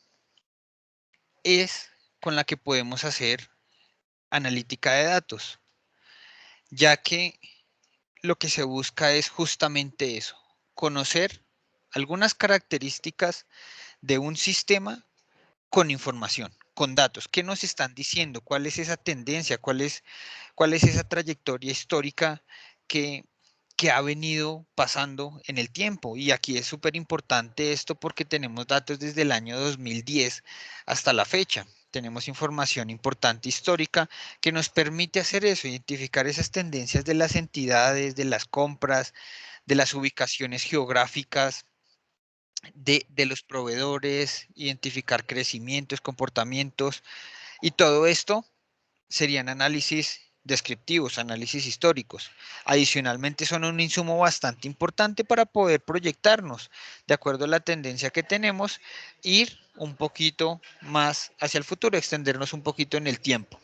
es con la que podemos hacer analítica de datos, ya que lo que se busca es justamente eso, conocer algunas características de un sistema con información, con datos. ¿Qué nos están diciendo? ¿Cuál es esa tendencia? ¿Cuál es esa trayectoria histórica que ha venido pasando en el tiempo? Y aquí es súper importante esto porque tenemos datos desde el año 2010 hasta la fecha. Tenemos información importante histórica que nos permite hacer eso, identificar esas tendencias de las entidades, de las compras, de las ubicaciones geográficas, de los proveedores, identificar crecimientos, comportamientos, y todo esto serían análisis descriptivos, análisis históricos. Adicionalmente son un insumo bastante importante para poder proyectarnos de acuerdo a la tendencia que tenemos, ir un poquito más hacia el futuro, extendernos un poquito en el tiempo.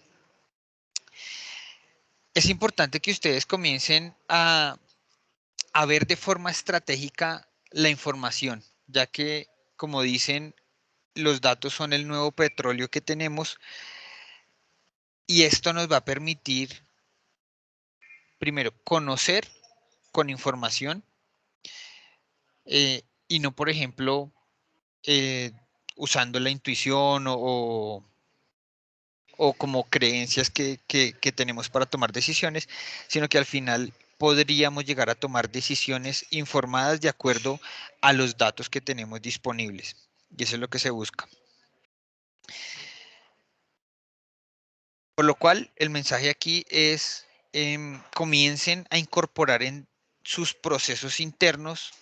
Es importante que ustedes comiencen a ver de forma estratégica la información, ya que, como dicen, los datos son el nuevo petróleo que tenemos, y esto nos va a permitir, primero, conocer con información y no, por ejemplo, usando la intuición o como creencias que tenemos para tomar decisiones, sino que al final podríamos llegar a tomar decisiones informadas de acuerdo a los datos que tenemos disponibles. Y eso es lo que se busca. Por lo cual, el mensaje aquí es, comiencen a incorporar en sus procesos internos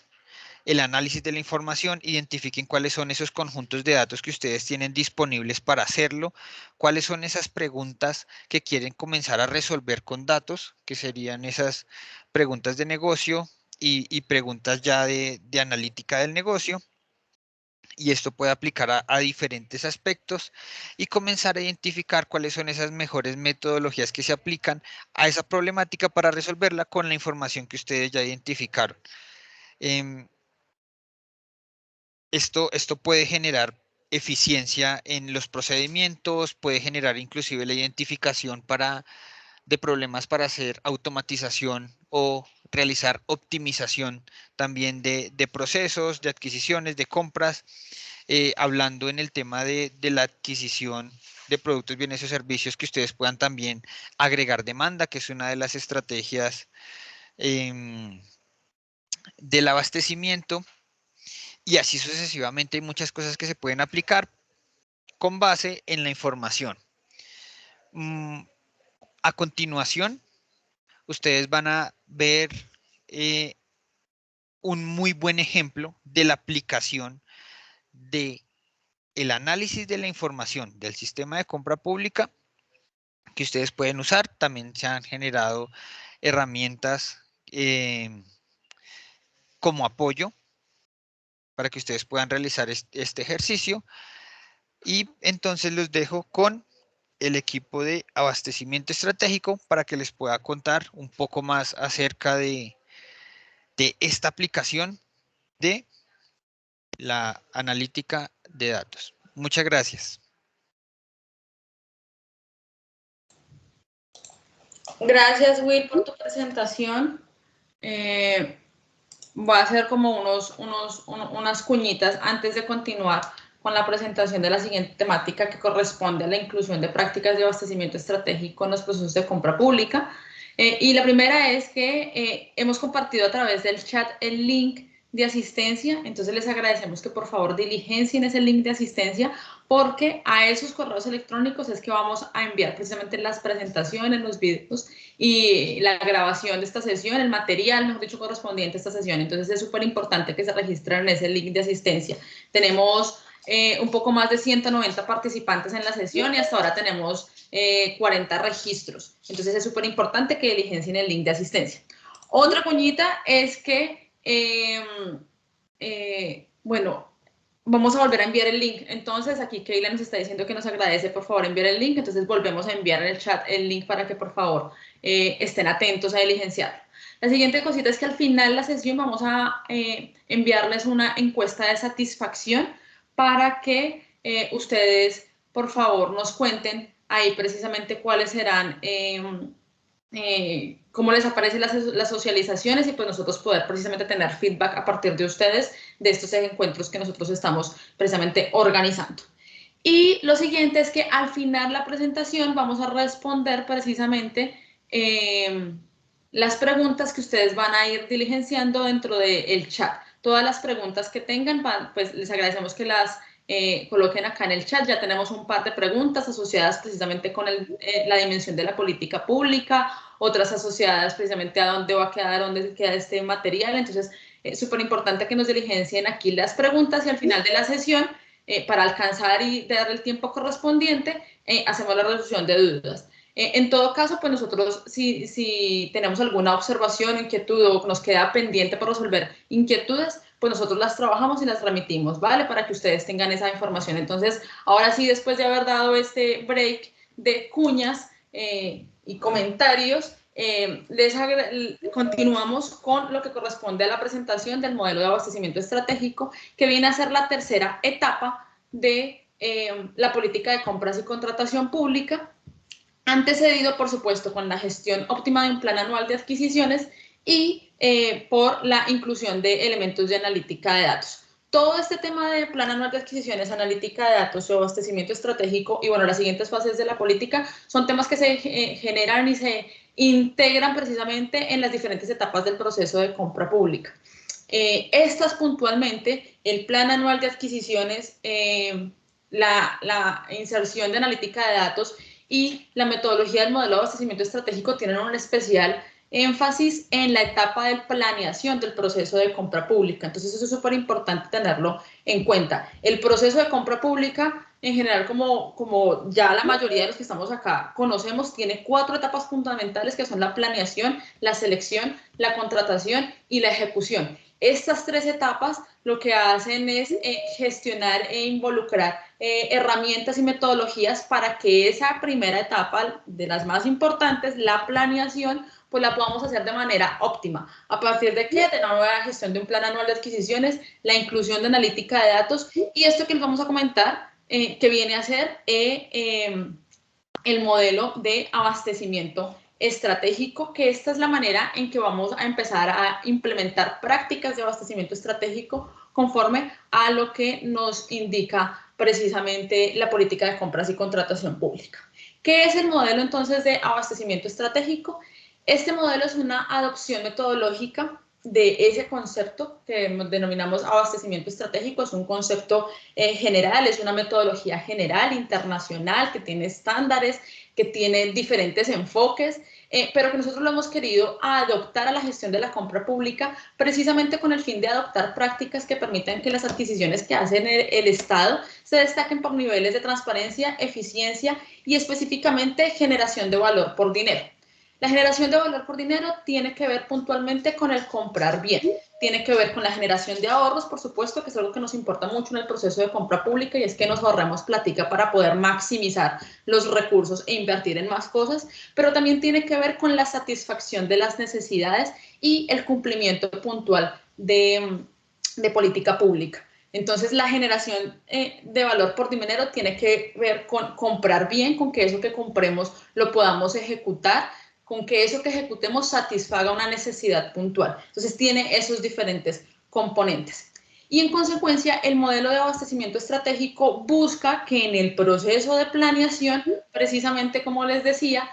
el análisis de la información, identifiquen cuáles son esos conjuntos de datos que ustedes tienen disponibles para hacerlo, cuáles son esas preguntas que quieren comenzar a resolver con datos, que serían esas preguntas de negocio y preguntas ya de analítica del negocio. Y esto puede aplicar a diferentes aspectos y comenzar a identificar cuáles son esas mejores metodologías que se aplican a esa problemática para resolverla con la información que ustedes ya identificaron. Esto puede generar eficiencia en los procedimientos, puede generar inclusive la identificación de problemas para hacer automatización o realizar optimización también de procesos, de adquisiciones, de compras, hablando en el tema de la adquisición de productos, bienes o servicios, que ustedes puedan también agregar demanda, que es una de las estrategias del abastecimiento. Y así sucesivamente hay muchas cosas que se pueden aplicar con base en la información. A continuación, ustedes van a ver un muy buen ejemplo de la aplicación del análisis de la información del sistema de compra pública que ustedes pueden usar. También se han generado herramientas como apoyo para que ustedes puedan realizar este ejercicio. Y entonces los dejo con el equipo de abastecimiento estratégico para que les pueda contar un poco más acerca de esta aplicación de la analítica de datos. Muchas gracias. Gracias, Will, por tu presentación. Voy a hacer como unas cuñitas antes de continuar con la presentación de la siguiente temática que corresponde a la inclusión de prácticas de abastecimiento estratégico en los procesos de compra pública. Y la primera es que hemos compartido a través del chat el link de asistencia, entonces les agradecemos que por favor diligencien ese link de asistencia, porque a esos correos electrónicos es que vamos a enviar precisamente las presentaciones, los videos y la grabación de esta sesión, el material, mejor dicho, correspondiente a esta sesión. Entonces es súper importante que se registren en ese link de asistencia. Tenemos un poco más de 190 participantes en la sesión y hasta ahora tenemos 40 registros. Entonces es súper importante que diligencien el link de asistencia. Otra cuñita es que bueno, vamos a volver a enviar el link. Entonces aquí Keila nos está diciendo que nos agradece por favor enviar el link, entonces volvemos a enviar en el chat el link para que por favor estén atentos a diligenciarlo. La siguiente cosita es que al final de la sesión vamos a enviarles una encuesta de satisfacción para que ustedes por favor nos cuenten ahí precisamente cuáles serán cómo les aparecen las socializaciones y pues nosotros poder precisamente tener feedback a partir de ustedes de estos encuentros que nosotros estamos precisamente organizando. Y lo siguiente es que al final de la presentación vamos a responder precisamente las preguntas que ustedes van a ir diligenciando dentro del chat. Todas las preguntas que tengan, pues les agradecemos que las coloquen acá en el chat. Ya tenemos un par de preguntas asociadas precisamente con la dimensión de la política pública, otras asociadas precisamente a dónde va a quedar, dónde queda este material. Entonces, es súper importante que nos diligencien aquí las preguntas y al final de la sesión, para alcanzar y dar el tiempo correspondiente, hacemos la resolución de dudas. En todo caso, pues nosotros si tenemos alguna observación, inquietud o nos queda pendiente por resolver inquietudes, pues nosotros las trabajamos y las remitimos, ¿vale? Para que ustedes tengan esa información. Entonces, ahora sí, después de haber dado este break de cuñas y comentarios, continuamos con lo que corresponde a la presentación del modelo de abastecimiento estratégico, que viene a ser la tercera etapa de la política de compras y contratación pública, antecedido, por supuesto, con la gestión óptima de un plan anual de adquisiciones y por la inclusión de elementos de analítica de datos. Todo este tema de plan anual de adquisiciones, analítica de datos o abastecimiento estratégico y, bueno, las siguientes fases de la política son temas que se generan y se integran precisamente en las diferentes etapas del proceso de compra pública. Estas puntualmente, el plan anual de adquisiciones, la inserción de analítica de datos y la metodología del modelo de abastecimiento estratégico tienen un especial énfasis en la etapa de planeación del proceso de compra pública. Entonces eso es súper importante tenerlo en cuenta. El proceso de compra pública, en general, como ya la mayoría de los que estamos acá conocemos, tiene 4 etapas fundamentales que son la planeación, la selección, la contratación y la ejecución. Estas 3 etapas lo que hacen es gestionar e involucrar herramientas y metodologías para que esa primera etapa, de las más importantes, la planeación, pues la podamos hacer de manera óptima. ¿A partir de qué? De la nueva gestión de un plan anual de adquisiciones, la inclusión de analítica de datos y esto que les vamos a comentar, que viene a ser el modelo de abastecimiento estratégico, que esta es la manera en que vamos a empezar a implementar prácticas de abastecimiento estratégico conforme a lo que nos indica precisamente la política de compras y contratación pública. ¿Qué es el modelo entonces de abastecimiento estratégico? Este modelo es una adopción metodológica de ese concepto que denominamos abastecimiento estratégico. Es un concepto general, es una metodología general, internacional, que tiene estándares, que tiene diferentes enfoques, pero que nosotros lo hemos querido adoptar a la gestión de la compra pública precisamente con el fin de adoptar prácticas que permitan que las adquisiciones que hace el Estado se destaquen por niveles de transparencia, eficiencia y específicamente generación de valor por dinero. La generación de valor por dinero tiene que ver puntualmente con el comprar bien, tiene que ver con la generación de ahorros, por supuesto, que es algo que nos importa mucho en el proceso de compra pública y es que nos ahorremos plática para poder maximizar los recursos e invertir en más cosas, pero también tiene que ver con la satisfacción de las necesidades y el cumplimiento puntual de política pública. Entonces, la generación de valor por dinero tiene que ver con comprar bien, con que eso que compremos lo podamos ejecutar, con que eso que ejecutemos satisfaga una necesidad puntual. Entonces tiene esos diferentes componentes. Y en consecuencia, el modelo de abastecimiento estratégico busca que en el proceso de planeación, precisamente como les decía,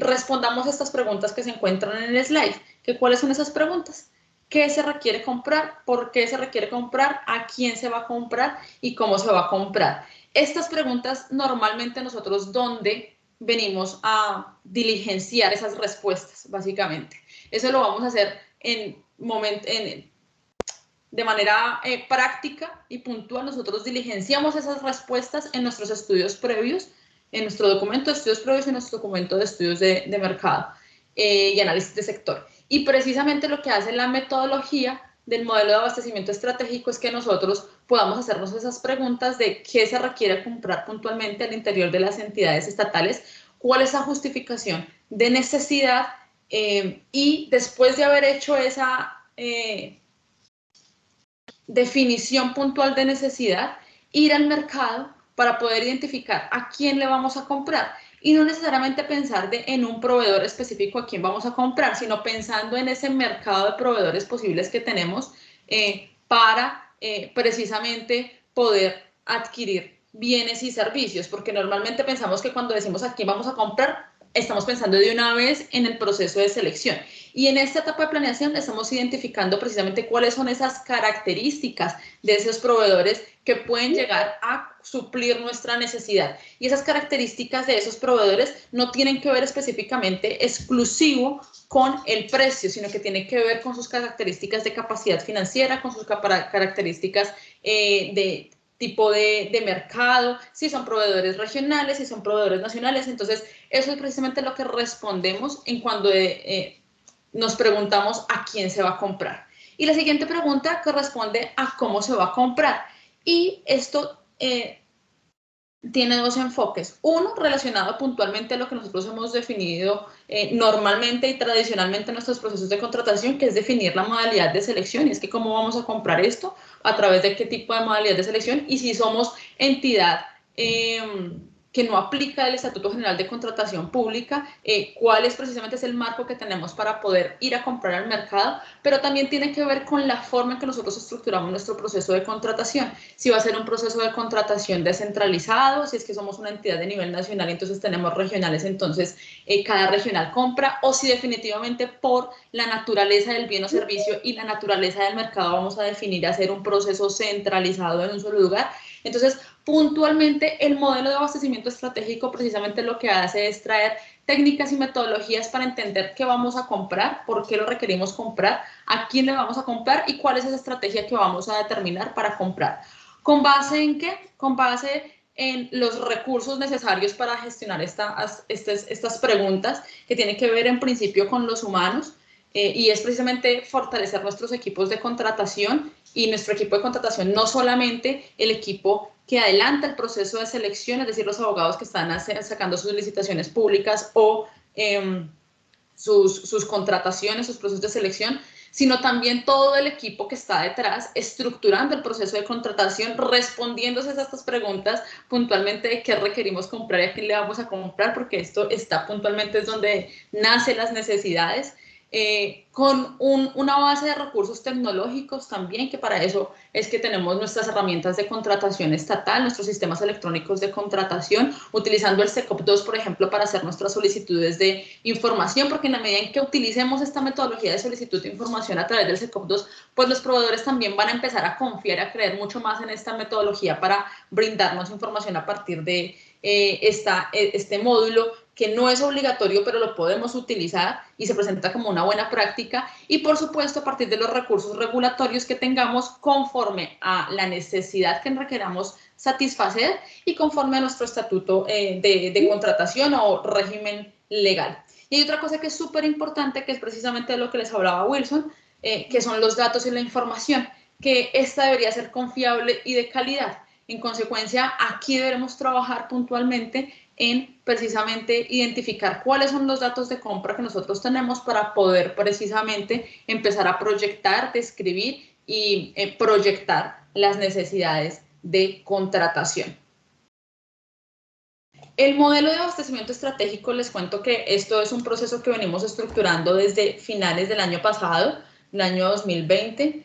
respondamos a estas preguntas que se encuentran en el slide. ¿Cuáles son esas preguntas? ¿Qué se requiere comprar? ¿Por qué se requiere comprar? ¿A quién se va a comprar? ¿Y cómo se va a comprar? Estas preguntas normalmente nosotros ¿dónde venimos a diligenciar esas respuestas, básicamente? Eso lo vamos a hacer de manera práctica y puntual. Nosotros diligenciamos esas respuestas en nuestros estudios previos, en nuestro documento de estudios previos y en nuestro documento de estudios de mercado y análisis de sector. Y precisamente lo que hace la metodología del modelo de abastecimiento estratégico es que nosotros podamos hacernos esas preguntas de qué se requiere comprar puntualmente al interior de las entidades estatales, cuál es la justificación de necesidad y después de haber hecho esa definición puntual de necesidad, ir al mercado para poder identificar a quién le vamos a comprar y no necesariamente pensar en un proveedor específico a quién vamos a comprar, sino pensando en ese mercado de proveedores posibles que tenemos para precisamente poder adquirir bienes y servicios, porque normalmente pensamos que cuando decimos a quién vamos a comprar, estamos pensando de una vez en el proceso de selección. Y en esta etapa de planeación estamos identificando precisamente cuáles son esas características de esos proveedores que pueden llegar a suplir nuestra necesidad. Y esas características de esos proveedores no tienen que ver específicamente exclusivo con el precio, sino que tienen que ver con sus características de capacidad financiera, con sus características de tipo de mercado, si son proveedores regionales, si son proveedores nacionales. Entonces, eso es precisamente lo que respondemos en cuando nos preguntamos a quién se va a comprar. Y la siguiente pregunta corresponde a cómo se va a comprar. Y esto tiene dos enfoques. Uno, relacionado puntualmente a lo que nosotros hemos definido normalmente y tradicionalmente en nuestros procesos de contratación, que es definir la modalidad de selección. Y es que cómo vamos a comprar esto, a través de qué tipo de modalidad de selección, y si somos entidad que no aplica el Estatuto General de Contratación Pública, cuál es precisamente el marco que tenemos para poder ir a comprar al mercado, pero también tiene que ver con la forma en que nosotros estructuramos nuestro proceso de contratación. Si va a ser un proceso de contratación descentralizado, si es que somos una entidad de nivel nacional, entonces tenemos regionales, entonces cada regional compra, o si definitivamente por la naturaleza del bien o servicio y la naturaleza del mercado vamos a definir hacer un proceso centralizado en un solo lugar. Entonces, puntualmente, el modelo de abastecimiento estratégico precisamente lo que hace es traer técnicas y metodologías para entender qué vamos a comprar, por qué lo requerimos comprar, a quién le vamos a comprar y cuál es esa estrategia que vamos a determinar para comprar. ¿Con base en qué? Con base en los recursos necesarios para gestionar estas preguntas que tienen que ver en principio con los humanos. Y es precisamente fortalecer nuestros equipos de contratación y nuestro equipo de contratación, no solamente el equipo que adelanta el proceso de selección, es decir, los abogados que están sacando sus licitaciones públicas o sus contrataciones, sus procesos de selección, sino también todo el equipo que está detrás estructurando el proceso de contratación, respondiéndose a estas preguntas puntualmente de qué requerimos comprar y a quién le vamos a comprar, porque esto está puntualmente es donde nacen las necesidades. Con una base de recursos tecnológicos también, que para eso es que tenemos nuestras herramientas de contratación estatal, nuestros sistemas electrónicos de contratación, utilizando el SECOP2, por ejemplo, para hacer nuestras solicitudes de información, porque en la medida en que utilicemos esta metodología de solicitud de información a través del SECOP2, pues los proveedores también van a empezar a confiar, a creer mucho más en esta metodología para brindarnos información a partir de este módulo, que no es obligatorio, pero lo podemos utilizar y se presenta como una buena práctica. Y por supuesto, a partir de los recursos regulatorios que tengamos conforme a la necesidad que requeramos satisfacer y conforme a nuestro estatuto de contratación o régimen legal. Y hay otra cosa que es súper importante, que es precisamente de lo que les hablaba Wilson, que son los datos y la información, que esta debería ser confiable y de calidad. En consecuencia, aquí deberemos trabajar puntualmente en precisamente identificar cuáles son los datos de compra que nosotros tenemos para poder precisamente empezar a proyectar, describir y proyectar las necesidades de contratación. El modelo de abastecimiento estratégico, les cuento que esto es un proceso que venimos estructurando desde finales del año pasado, el año 2020.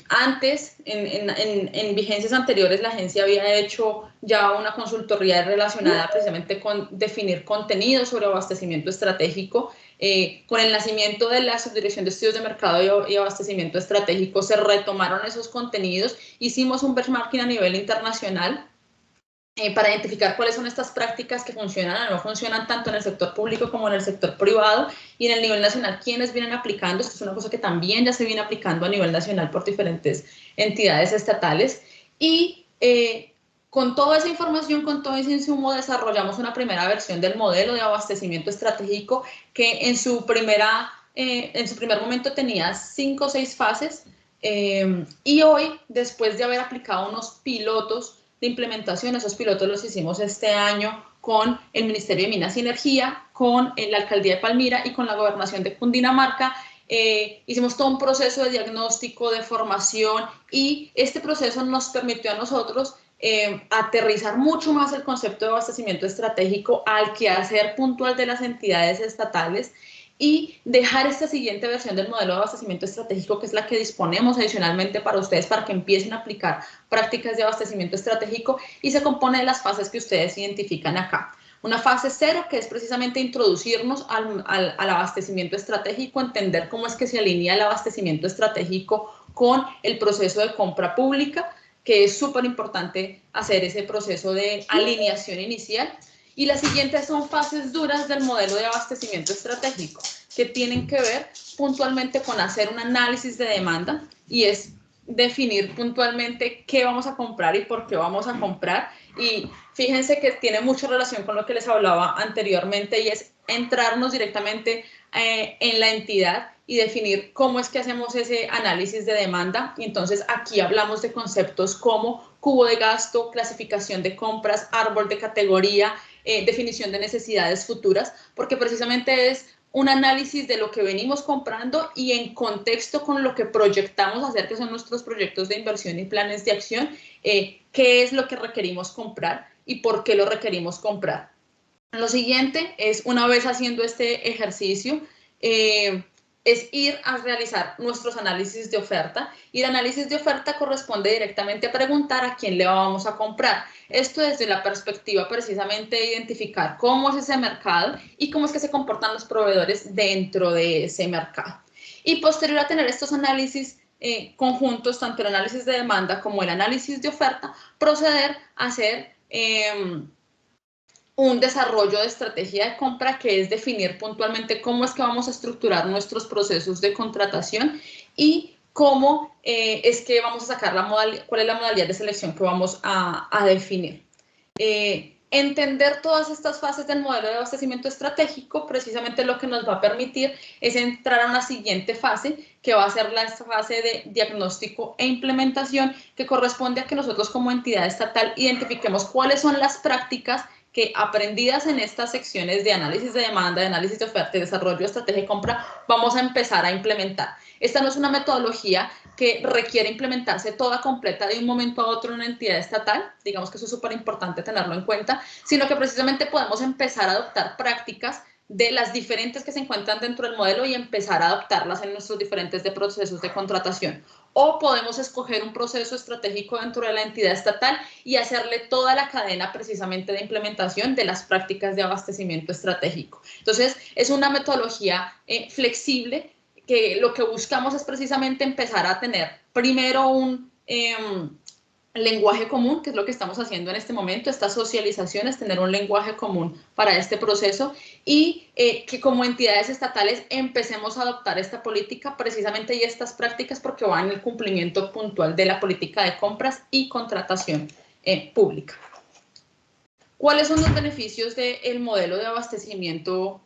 Antes, en vigencias anteriores, la agencia había hecho ya una consultoría relacionada precisamente con definir contenido sobre abastecimiento estratégico. Con el nacimiento de la Subdirección de Estudios de Mercado y Abastecimiento Estratégico se retomaron esos contenidos, hicimos un benchmarking a nivel internacional para identificar cuáles son estas prácticas que funcionan o no funcionan tanto en el sector público como en el sector privado, y en el nivel nacional quiénes vienen aplicando. Esto es una cosa que también ya se viene aplicando a nivel nacional por diferentes entidades estatales, y con toda esa información, con todo ese insumo, desarrollamos una primera versión del modelo de abastecimiento estratégico que en su primer momento tenía 5 o 6 fases, y hoy, después de haber aplicado unos pilotos de implementación, esos pilotos los hicimos este año con el Ministerio de Minas y Energía, con la Alcaldía de Palmira y con la Gobernación de Cundinamarca. Hicimos todo un proceso de diagnóstico, de formación, y este proceso nos permitió a nosotros aterrizar mucho más el concepto de abastecimiento estratégico al quehacer puntual de las entidades estatales, y dejar esta siguiente versión del modelo de abastecimiento estratégico, que es la que disponemos adicionalmente para ustedes, para que empiecen a aplicar prácticas de abastecimiento estratégico, y se compone de las fases que ustedes identifican acá. Una fase 0, que es precisamente introducirnos al abastecimiento estratégico, entender cómo es que se alinea el abastecimiento estratégico con el proceso de compra pública, que es súper importante hacer ese proceso de alineación inicial. Y las siguientes son fases duras del modelo de abastecimiento estratégico, que tienen que ver puntualmente con hacer un análisis de demanda, y es definir puntualmente qué vamos a comprar y por qué vamos a comprar. Y fíjense que tiene mucha relación con lo que les hablaba anteriormente, y es entrarnos directamente en la entidad y definir cómo es que hacemos ese análisis de demanda. Y entonces aquí hablamos de conceptos como cubo de gasto, clasificación de compras, árbol de categoría, definición de necesidades futuras, porque precisamente es un análisis de lo que venimos comprando y en contexto con lo que proyectamos hacer, que son nuestros proyectos de inversión y planes de acción, qué es lo que requerimos comprar y por qué lo requerimos comprar. Lo siguiente es, una vez haciendo este ejercicio, es ir a realizar nuestros análisis de oferta, y el análisis de oferta corresponde directamente a preguntar a quién le vamos a comprar. Esto desde la perspectiva precisamente de identificar cómo es ese mercado y cómo es que se comportan los proveedores dentro de ese mercado. Y posterior a tener estos análisis conjuntos, tanto el análisis de demanda como el análisis de oferta, proceder a hacer un desarrollo de estrategia de compra, que es definir puntualmente cómo es que vamos a estructurar nuestros procesos de contratación y cómo es que vamos a sacar cuál es la modalidad de selección que vamos a definir. Entender todas estas fases del modelo de abastecimiento estratégico precisamente lo que nos va a permitir es entrar a una siguiente fase, que va a ser la fase de diagnóstico e implementación, que corresponde a que nosotros como entidad estatal identifiquemos cuáles son las prácticas que, aprendidas en estas secciones de análisis de demanda, de análisis de oferta y desarrollo de estrategia de compra, vamos a empezar a implementar. Esta no es una metodología que requiere implementarse toda completa de un momento a otro en una entidad estatal, digamos que eso es súper importante tenerlo en cuenta, sino que precisamente podemos empezar a adoptar prácticas de las diferentes que se encuentran dentro del modelo y empezar a adoptarlas en nuestros diferentes procesos de contratación. O podemos escoger un proceso estratégico dentro de la entidad estatal y hacerle toda la cadena precisamente de implementación de las prácticas de abastecimiento estratégico. Entonces, es una metodología flexible, que lo que buscamos es precisamente empezar a tener primero un lenguaje común, que es lo que estamos haciendo en este momento. Esta socialización es tener un lenguaje común para este proceso, y que como entidades estatales empecemos a adoptar esta política precisamente y estas prácticas, porque van en el cumplimiento puntual de la política de compras y contratación pública. ¿Cuáles son los beneficios del modelo de abastecimiento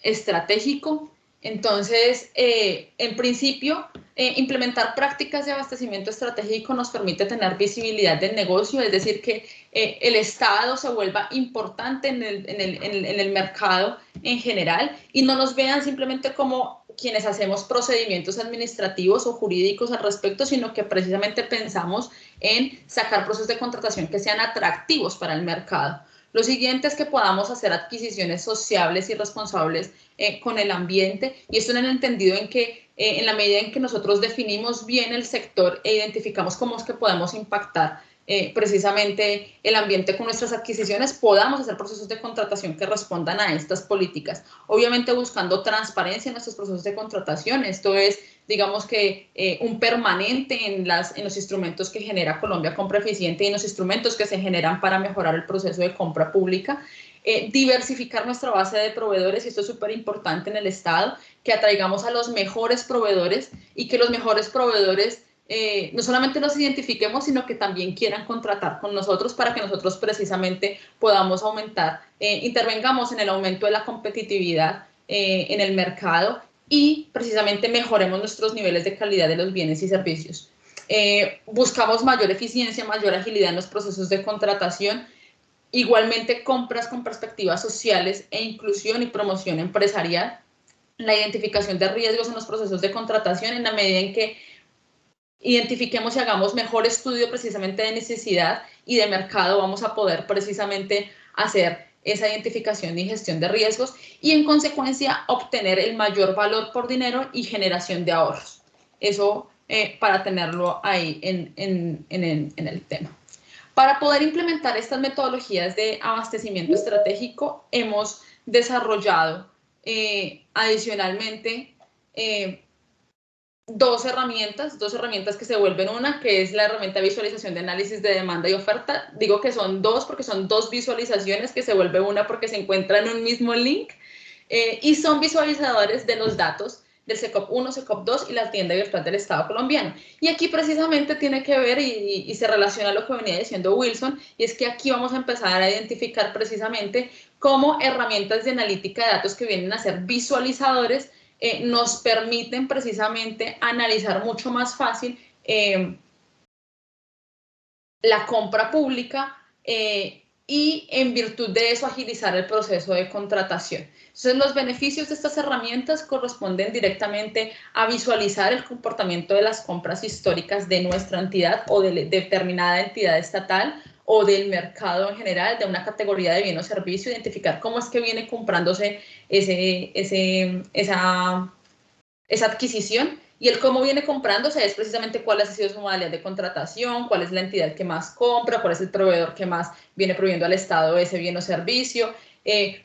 estratégico? Entonces, en principio, implementar prácticas de abastecimiento estratégico nos permite tener visibilidad del negocio, es decir, que el Estado se vuelva importante en el mercado en general, y no nos vean simplemente como quienes hacemos procedimientos administrativos o jurídicos al respecto, sino que precisamente pensamos en sacar procesos de contratación que sean atractivos para el mercado. Lo siguiente es que podamos hacer adquisiciones sociables y responsables con el ambiente, y esto en el entendido en que en la medida en que nosotros definimos bien el sector e identificamos cómo es que podemos impactar precisamente el ambiente con nuestras adquisiciones, podamos hacer procesos de contratación que respondan a estas políticas. Obviamente buscando transparencia en nuestros procesos de contratación. Esto es, digamos que un permanente en los instrumentos que genera Colombia Compra Eficiente y en los instrumentos que se generan para mejorar el proceso de compra pública. Diversificar nuestra base de proveedores, y esto es súper importante en el Estado, que atraigamos a los mejores proveedores y que los mejores proveedores no solamente nos identifiquemos, sino que también quieran contratar con nosotros para que nosotros precisamente podamos aumentar, intervengamos en el aumento de la competitividad en el mercado y precisamente mejoremos nuestros niveles de calidad de los bienes y servicios. Buscamos mayor eficiencia, mayor agilidad en los procesos de contratación. Igualmente, compras con perspectivas sociales e inclusión y promoción empresarial. La identificación de riesgos en los procesos de contratación en la medida en que identifiquemos y hagamos mejor estudio precisamente de necesidad y de mercado, vamos a poder precisamente hacer esa identificación y gestión de riesgos y en consecuencia obtener el mayor valor por dinero y generación de ahorros. Eso para tenerlo ahí en el tema. Para poder implementar estas metodologías de abastecimiento estratégico, hemos desarrollado adicionalmente dos herramientas que se vuelven una, que es la herramienta de visualización de análisis de demanda y oferta. Digo que son dos porque son dos visualizaciones que se vuelve una porque se encuentran en un mismo link y son visualizadores de los datos del SECOP 1, SECOP 2 y la tienda virtual del Estado colombiano. Y aquí precisamente tiene que ver y se relaciona a lo que venía diciendo Wilson, y es que aquí vamos a empezar a identificar precisamente cómo herramientas de analítica de datos que vienen a ser visualizadores nos permiten precisamente analizar mucho más fácil la compra pública y en virtud de eso agilizar el proceso de contratación. Entonces los beneficios de estas herramientas corresponden directamente a visualizar el comportamiento de las compras históricas de nuestra entidad o de determinada entidad estatal o del mercado en general, de una categoría de bien o servicio, identificar cómo es que viene comprándose esa adquisición, y el cómo viene comprándose es precisamente cuál ha sido su modalidad de contratación, cuál es la entidad que más compra, cuál es el proveedor que más viene proveyendo al Estado ese bien o servicio,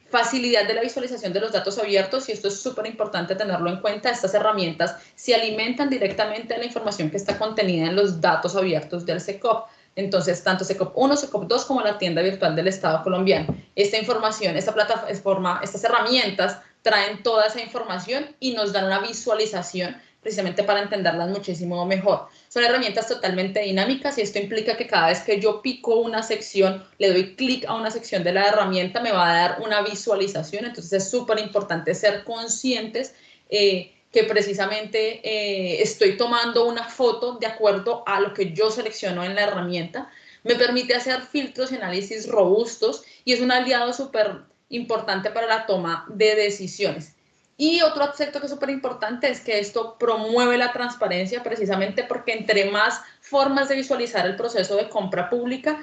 facilidad de la visualización de los datos abiertos, y esto es súper importante tenerlo en cuenta. Estas herramientas se alimentan directamente de la información que está contenida en los datos abiertos del SECOP. Entonces, tanto SECOP 1, SECOP 2 como la tienda virtual del Estado colombiano. Esta información, esta plataforma, estas herramientas traen toda esa información y nos dan una visualización precisamente para entenderlas muchísimo mejor. Son herramientas totalmente dinámicas y esto implica que cada vez que yo pico una sección, le doy clic a una sección de la herramienta, me va a dar una visualización. Entonces es súper importante ser conscientes que precisamente estoy tomando una foto de acuerdo a lo que yo selecciono en la herramienta. Me permite hacer filtros y análisis robustos y es un aliado súper importante para la toma de decisiones. Y otro aspecto que es súper importante es que esto promueve la transparencia, precisamente porque entre más formas de visualizar el proceso de compra pública,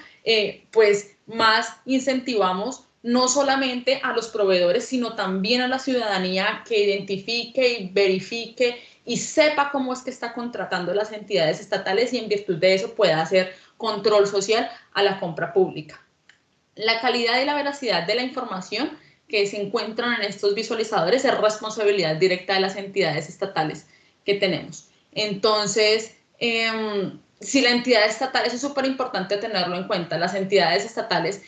pues más incentivamos no solamente a los proveedores, sino también a la ciudadanía que identifique y verifique y sepa cómo es que está contratando las entidades estatales y en virtud de eso pueda hacer control social a la compra pública. La calidad y la veracidad de la información que se encuentran en estos visualizadores es responsabilidad directa de las entidades estatales que tenemos. Entonces, si la entidad estatal, eso es súper importante tenerlo en cuenta, las entidades estatales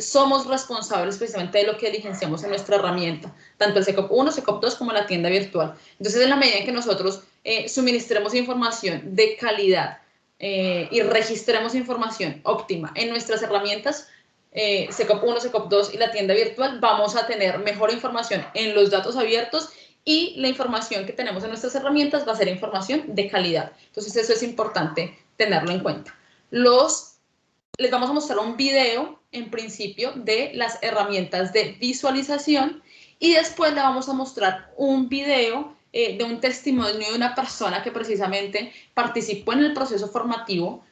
somos responsables precisamente de lo que diligenciamos en nuestra herramienta, tanto el SECOP 1, SECOP 2 como la tienda virtual. Entonces, en la medida en que nosotros suministremos información de calidad y registremos información óptima en nuestras herramientas, SECOP 1, SECOP 2 y la tienda virtual, vamos a tener mejor información en los datos abiertos y la información que tenemos en nuestras herramientas va a ser información de calidad. Entonces eso es importante tenerlo en cuenta. Les vamos a mostrar un video en principio de las herramientas de visualización y después le vamos a mostrar un video de un testimonio de una persona que precisamente participó en el proceso formativo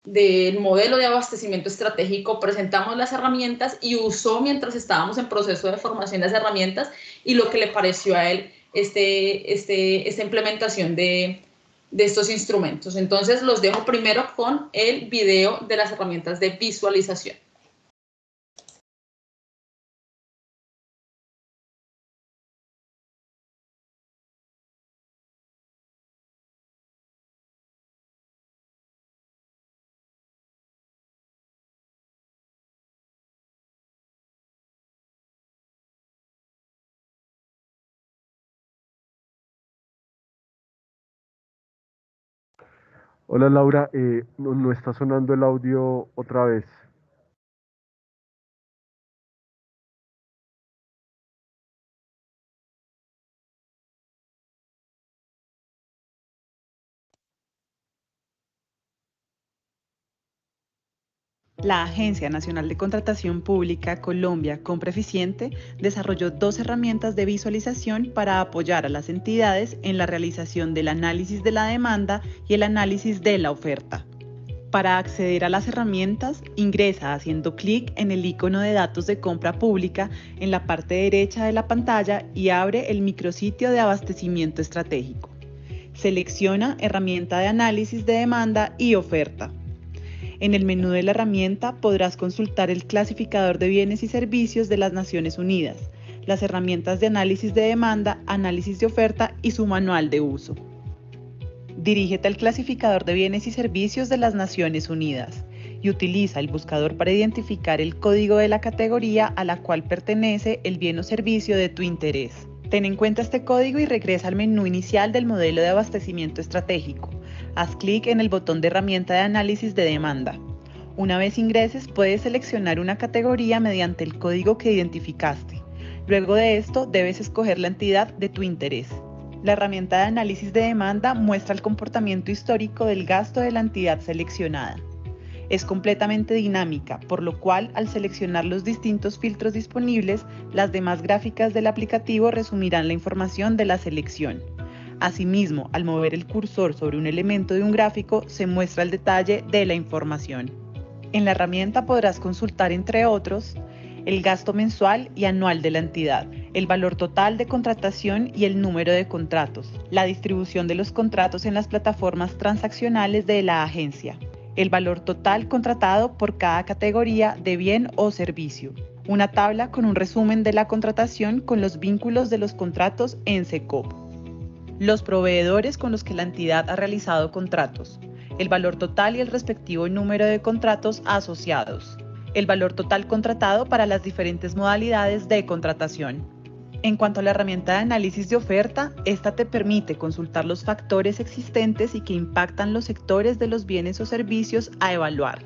del modelo de abastecimiento estratégico, presentamos las herramientas y usó mientras estábamos en proceso de formación las herramientas y lo que le pareció a él esta implementación de estos instrumentos. Entonces los dejo primero con el video de las herramientas de visualización. Hola Laura, no está sonando el audio otra vez. La Agencia Nacional de Contratación Pública Colombia Compra Eficiente desarrolló 2 herramientas de visualización para apoyar a las entidades en la realización del análisis de la demanda y el análisis de la oferta. Para acceder a las herramientas, ingresa haciendo clic en el icono de datos de compra pública en la parte derecha de la pantalla y abre el micrositio de abastecimiento estratégico. Selecciona Herramienta de análisis de demanda y oferta. En el menú de la herramienta podrás consultar el clasificador de bienes y servicios de las Naciones Unidas, las herramientas de análisis de demanda, análisis de oferta y su manual de uso. Dirígete al clasificador de bienes y servicios de las Naciones Unidas y utiliza el buscador para identificar el código de la categoría a la cual pertenece el bien o servicio de tu interés. Ten en cuenta este código y regresa al menú inicial del modelo de abastecimiento estratégico. Haz clic en el botón de herramienta de análisis de demanda. Una vez ingreses, puedes seleccionar una categoría mediante el código que identificaste. Luego de esto, debes escoger la entidad de tu interés. La herramienta de análisis de demanda muestra el comportamiento histórico del gasto de la entidad seleccionada. Es completamente dinámica, por lo cual, al seleccionar los distintos filtros disponibles, las demás gráficas del aplicativo resumirán la información de la selección. Asimismo, al mover el cursor sobre un elemento de un gráfico, se muestra el detalle de la información. En la herramienta podrás consultar, entre otros, el gasto mensual y anual de la entidad, el valor total de contratación y el número de contratos, la distribución de los contratos en las plataformas transaccionales de la agencia, el valor total contratado por cada categoría de bien o servicio, una tabla con un resumen de la contratación con los vínculos de los contratos en SECOP, los proveedores con los que la entidad ha realizado contratos, el valor total y el respectivo número de contratos asociados, el valor total contratado para las diferentes modalidades de contratación. En cuanto a la herramienta de análisis de oferta, esta te permite consultar los factores existentes y que impactan los sectores de los bienes o servicios a evaluar.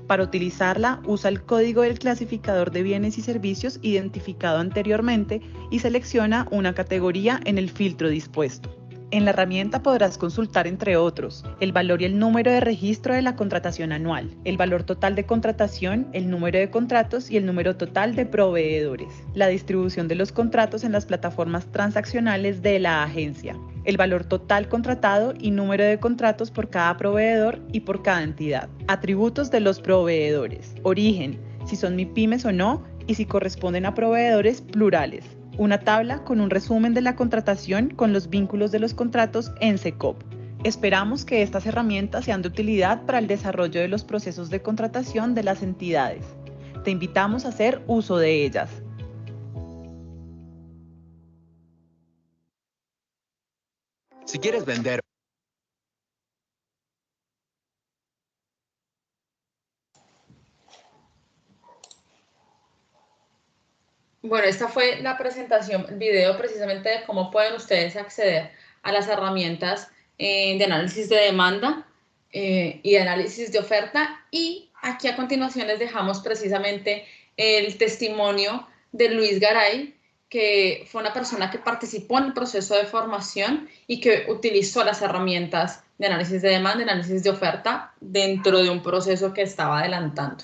Para utilizarla, usa el código del clasificador de bienes y servicios identificado anteriormente y selecciona una categoría en el filtro dispuesto. En la herramienta podrás consultar, entre otros, el valor y el número de registro de la contratación anual, el valor total de contratación, el número de contratos y el número total de proveedores, la distribución de los contratos en las plataformas transaccionales de la agencia, el valor total contratado y número de contratos por cada proveedor y por cada entidad, atributos de los proveedores, origen, si son MIPYMES o no y si corresponden a proveedores plurales. Una tabla con un resumen de la contratación con los vínculos de los contratos en SECOP. Esperamos que estas herramientas sean de utilidad para el desarrollo de los procesos de contratación de las entidades. Te invitamos a hacer uso de ellas. Si quieres vender. Bueno, esta fue la presentación, el video precisamente de cómo pueden ustedes acceder a las herramientas de análisis de demanda y de análisis de oferta. Y aquí a continuación les dejamos precisamente el testimonio de Luis Garay, que fue una persona que participó en el proceso de formación y que utilizó las herramientas de análisis de demanda y análisis de oferta dentro de un proceso que estaba adelantando.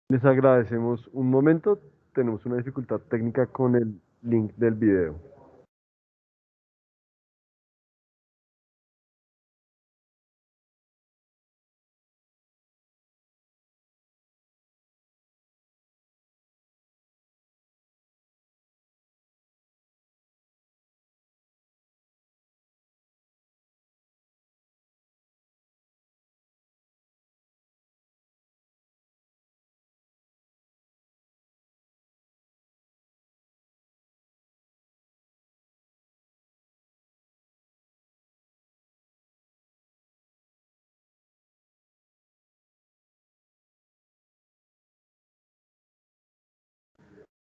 Les agradecemos un momento. Tenemos una dificultad técnica con el link del video.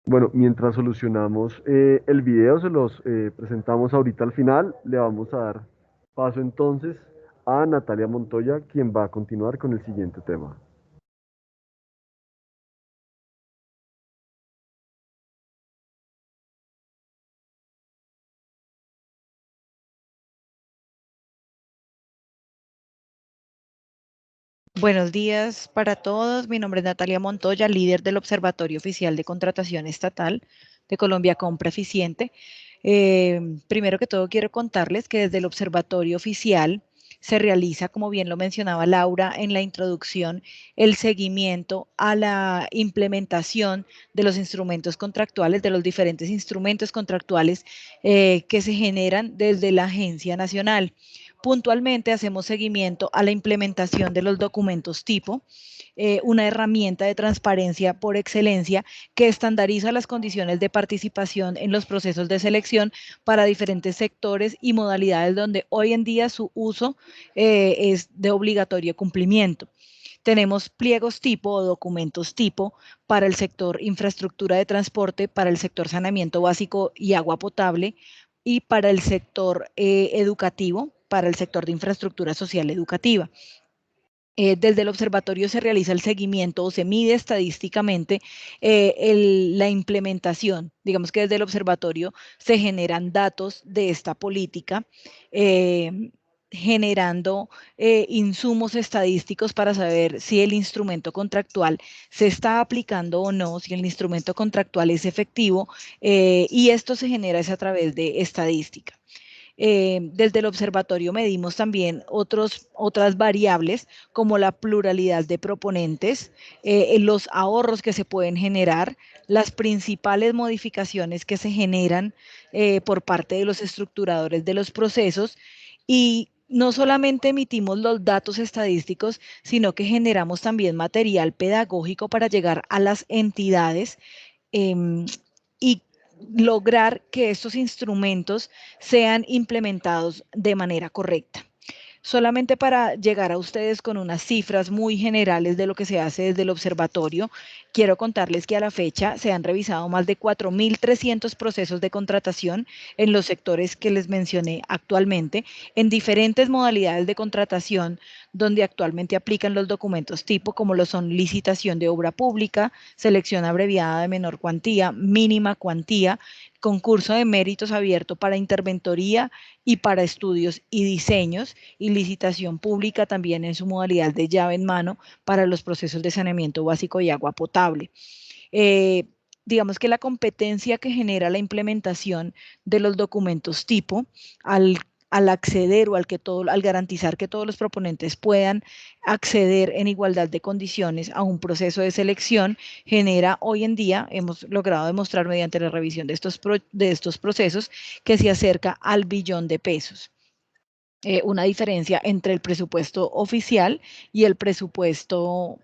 Bueno, mientras solucionamos el video, se los presentamos ahorita al final. Le vamos a dar paso entonces a Natalia Montoya, quien va a continuar con el siguiente tema. Buenos días para todos. Mi nombre es Natalia Montoya, líder del Observatorio Oficial de Contratación Estatal de Colombia Compra Eficiente. Primero que todo, quiero contarles que desde el Observatorio Oficial se realiza, como bien lo mencionaba Laura en la introducción, el seguimiento a la implementación de los instrumentos contractuales, de los diferentes instrumentos contractuales que se generan desde la Agencia Nacional. Puntualmente hacemos seguimiento a la implementación de los documentos tipo, una herramienta de transparencia por excelencia que estandariza las condiciones de participación en los procesos de selección para diferentes sectores y modalidades donde hoy en día su uso es de obligatorio cumplimiento. Tenemos pliegos tipo o documentos tipo para el sector infraestructura de transporte, para el sector saneamiento básico y agua potable y para el sector educativo, para el sector de infraestructura social educativa. Desde el observatorio se realiza el seguimiento o se mide estadísticamente la implementación. Digamos que desde el observatorio se generan datos de esta política, generando insumos estadísticos para saber si el instrumento contractual se está aplicando o no, si el instrumento contractual es efectivo, y esto se genera a través de estadística. Desde el observatorio medimos también otras variables como la pluralidad de proponentes, los ahorros que se pueden generar, las principales modificaciones que se generan por parte de los estructuradores de los procesos y no solamente emitimos los datos estadísticos, sino que generamos también material pedagógico para llegar a las entidades y lograr que estos instrumentos sean implementados de manera correcta. Solamente para llegar a ustedes con unas cifras muy generales de lo que se hace desde el observatorio, quiero contarles que a la fecha se han revisado más de 4.300 procesos de contratación en los sectores que les mencioné actualmente, en diferentes modalidades de contratación, donde actualmente aplican los documentos tipo, como lo son licitación de obra pública, selección abreviada de menor cuantía, mínima cuantía, concurso de méritos abierto para interventoría y para estudios y diseños, y licitación pública también en su modalidad de llave en mano para los procesos de saneamiento básico y agua potable. Digamos que la competencia que genera la implementación de los documentos tipo al acceder o al garantizar que todos los proponentes puedan acceder en igualdad de condiciones a un proceso de selección, genera hoy en día, hemos logrado demostrar mediante la revisión de estos procesos, que se acerca al billón de pesos. Una diferencia entre el presupuesto oficial y el presupuesto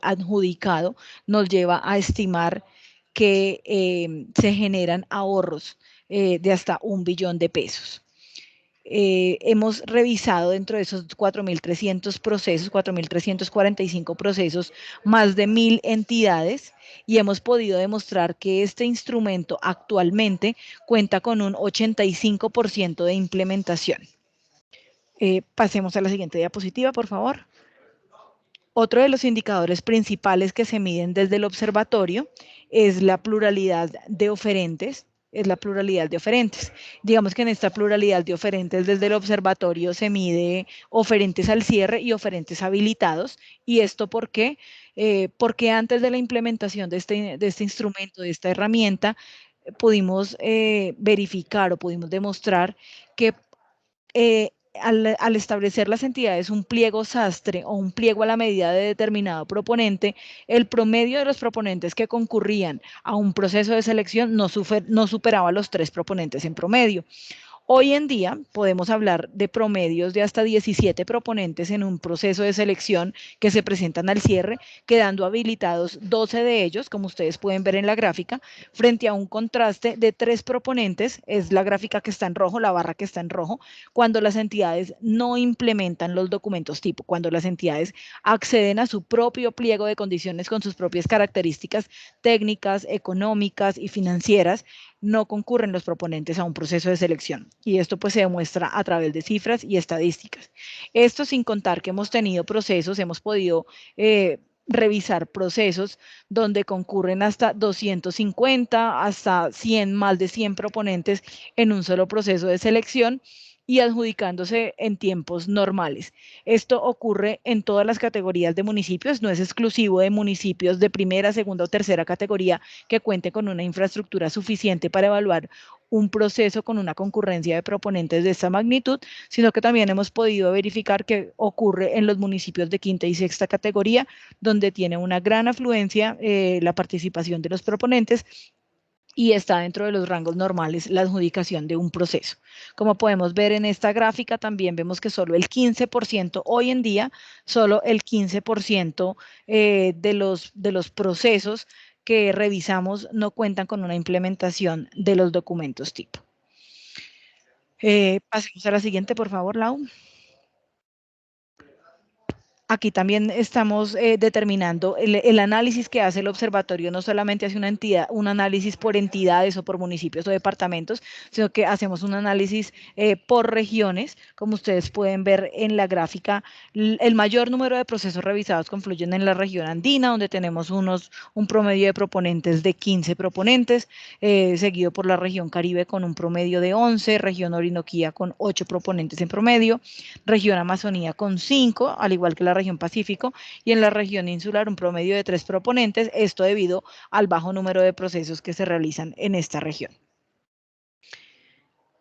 adjudicado nos lleva a estimar que se generan ahorros de hasta 1 billón de pesos. Hemos revisado dentro de esos 4.300 procesos, 4.345 procesos, más de 1.000 entidades y hemos podido demostrar que este instrumento actualmente cuenta con un 85% de implementación. Pasemos a la siguiente diapositiva, por favor. Otro de los indicadores principales que se miden desde el observatorio es la pluralidad de oferentes. es la pluralidad de oferentes. Digamos que en esta pluralidad de oferentes desde el observatorio se mide oferentes al cierre y oferentes habilitados. ¿Y esto por qué? Porque antes de la implementación de este instrumento, de esta herramienta, pudimos verificar o pudimos demostrar que al establecer las entidades un pliego sastre o un pliego a la medida de determinado proponente, el promedio de los proponentes que concurrían a un proceso de selección no superaba los 3 proponentes en promedio. Hoy en día podemos hablar de promedios de hasta 17 proponentes en un proceso de selección que se presentan al cierre, quedando habilitados 12 de ellos, como ustedes pueden ver en la gráfica, frente a un contraste de 3 proponentes, es la gráfica que está en rojo, la barra que está en rojo, cuando las entidades no implementan los documentos tipo, cuando las entidades acceden a su propio pliego de condiciones con sus propias características técnicas, económicas y financieras, no concurren los proponentes a un proceso de selección. Y esto pues se demuestra a través de cifras y estadísticas. Esto sin contar que hemos tenido procesos, hemos podido revisar procesos donde concurren hasta 250, hasta 100, más de 100 proponentes en un solo proceso de selección y adjudicándose en tiempos normales. Esto ocurre en todas las categorías de municipios, no es exclusivo de municipios de primera, segunda o tercera categoría que cuenten con una infraestructura suficiente para evaluar un proceso con una concurrencia de proponentes de esta magnitud, sino que también hemos podido verificar que ocurre en los municipios de quinta y sexta categoría, donde tiene una gran afluencia la participación de los proponentes y está dentro de los rangos normales la adjudicación de un proceso. Como podemos ver en esta gráfica, también vemos que solo el 15%, hoy en día, solo el 15% de los procesos que revisamos no cuentan con una implementación de los documentos tipo. Pasemos a la siguiente, por favor, Lau. Aquí también estamos determinando el análisis que hace el observatorio, no solamente hace un análisis por entidades o por municipios o departamentos, sino que hacemos un análisis por regiones. Como ustedes pueden ver en la gráfica, el mayor número de procesos revisados confluyen en la región andina, donde tenemos un promedio de proponentes de 15 proponentes, seguido por la región Caribe con un promedio de 11, región Orinoquía con 8 proponentes en promedio, región Amazonía con 5, al igual que la región Pacífico, y en la región insular un promedio de 3 proponentes, esto debido al bajo número de procesos que se realizan en esta región.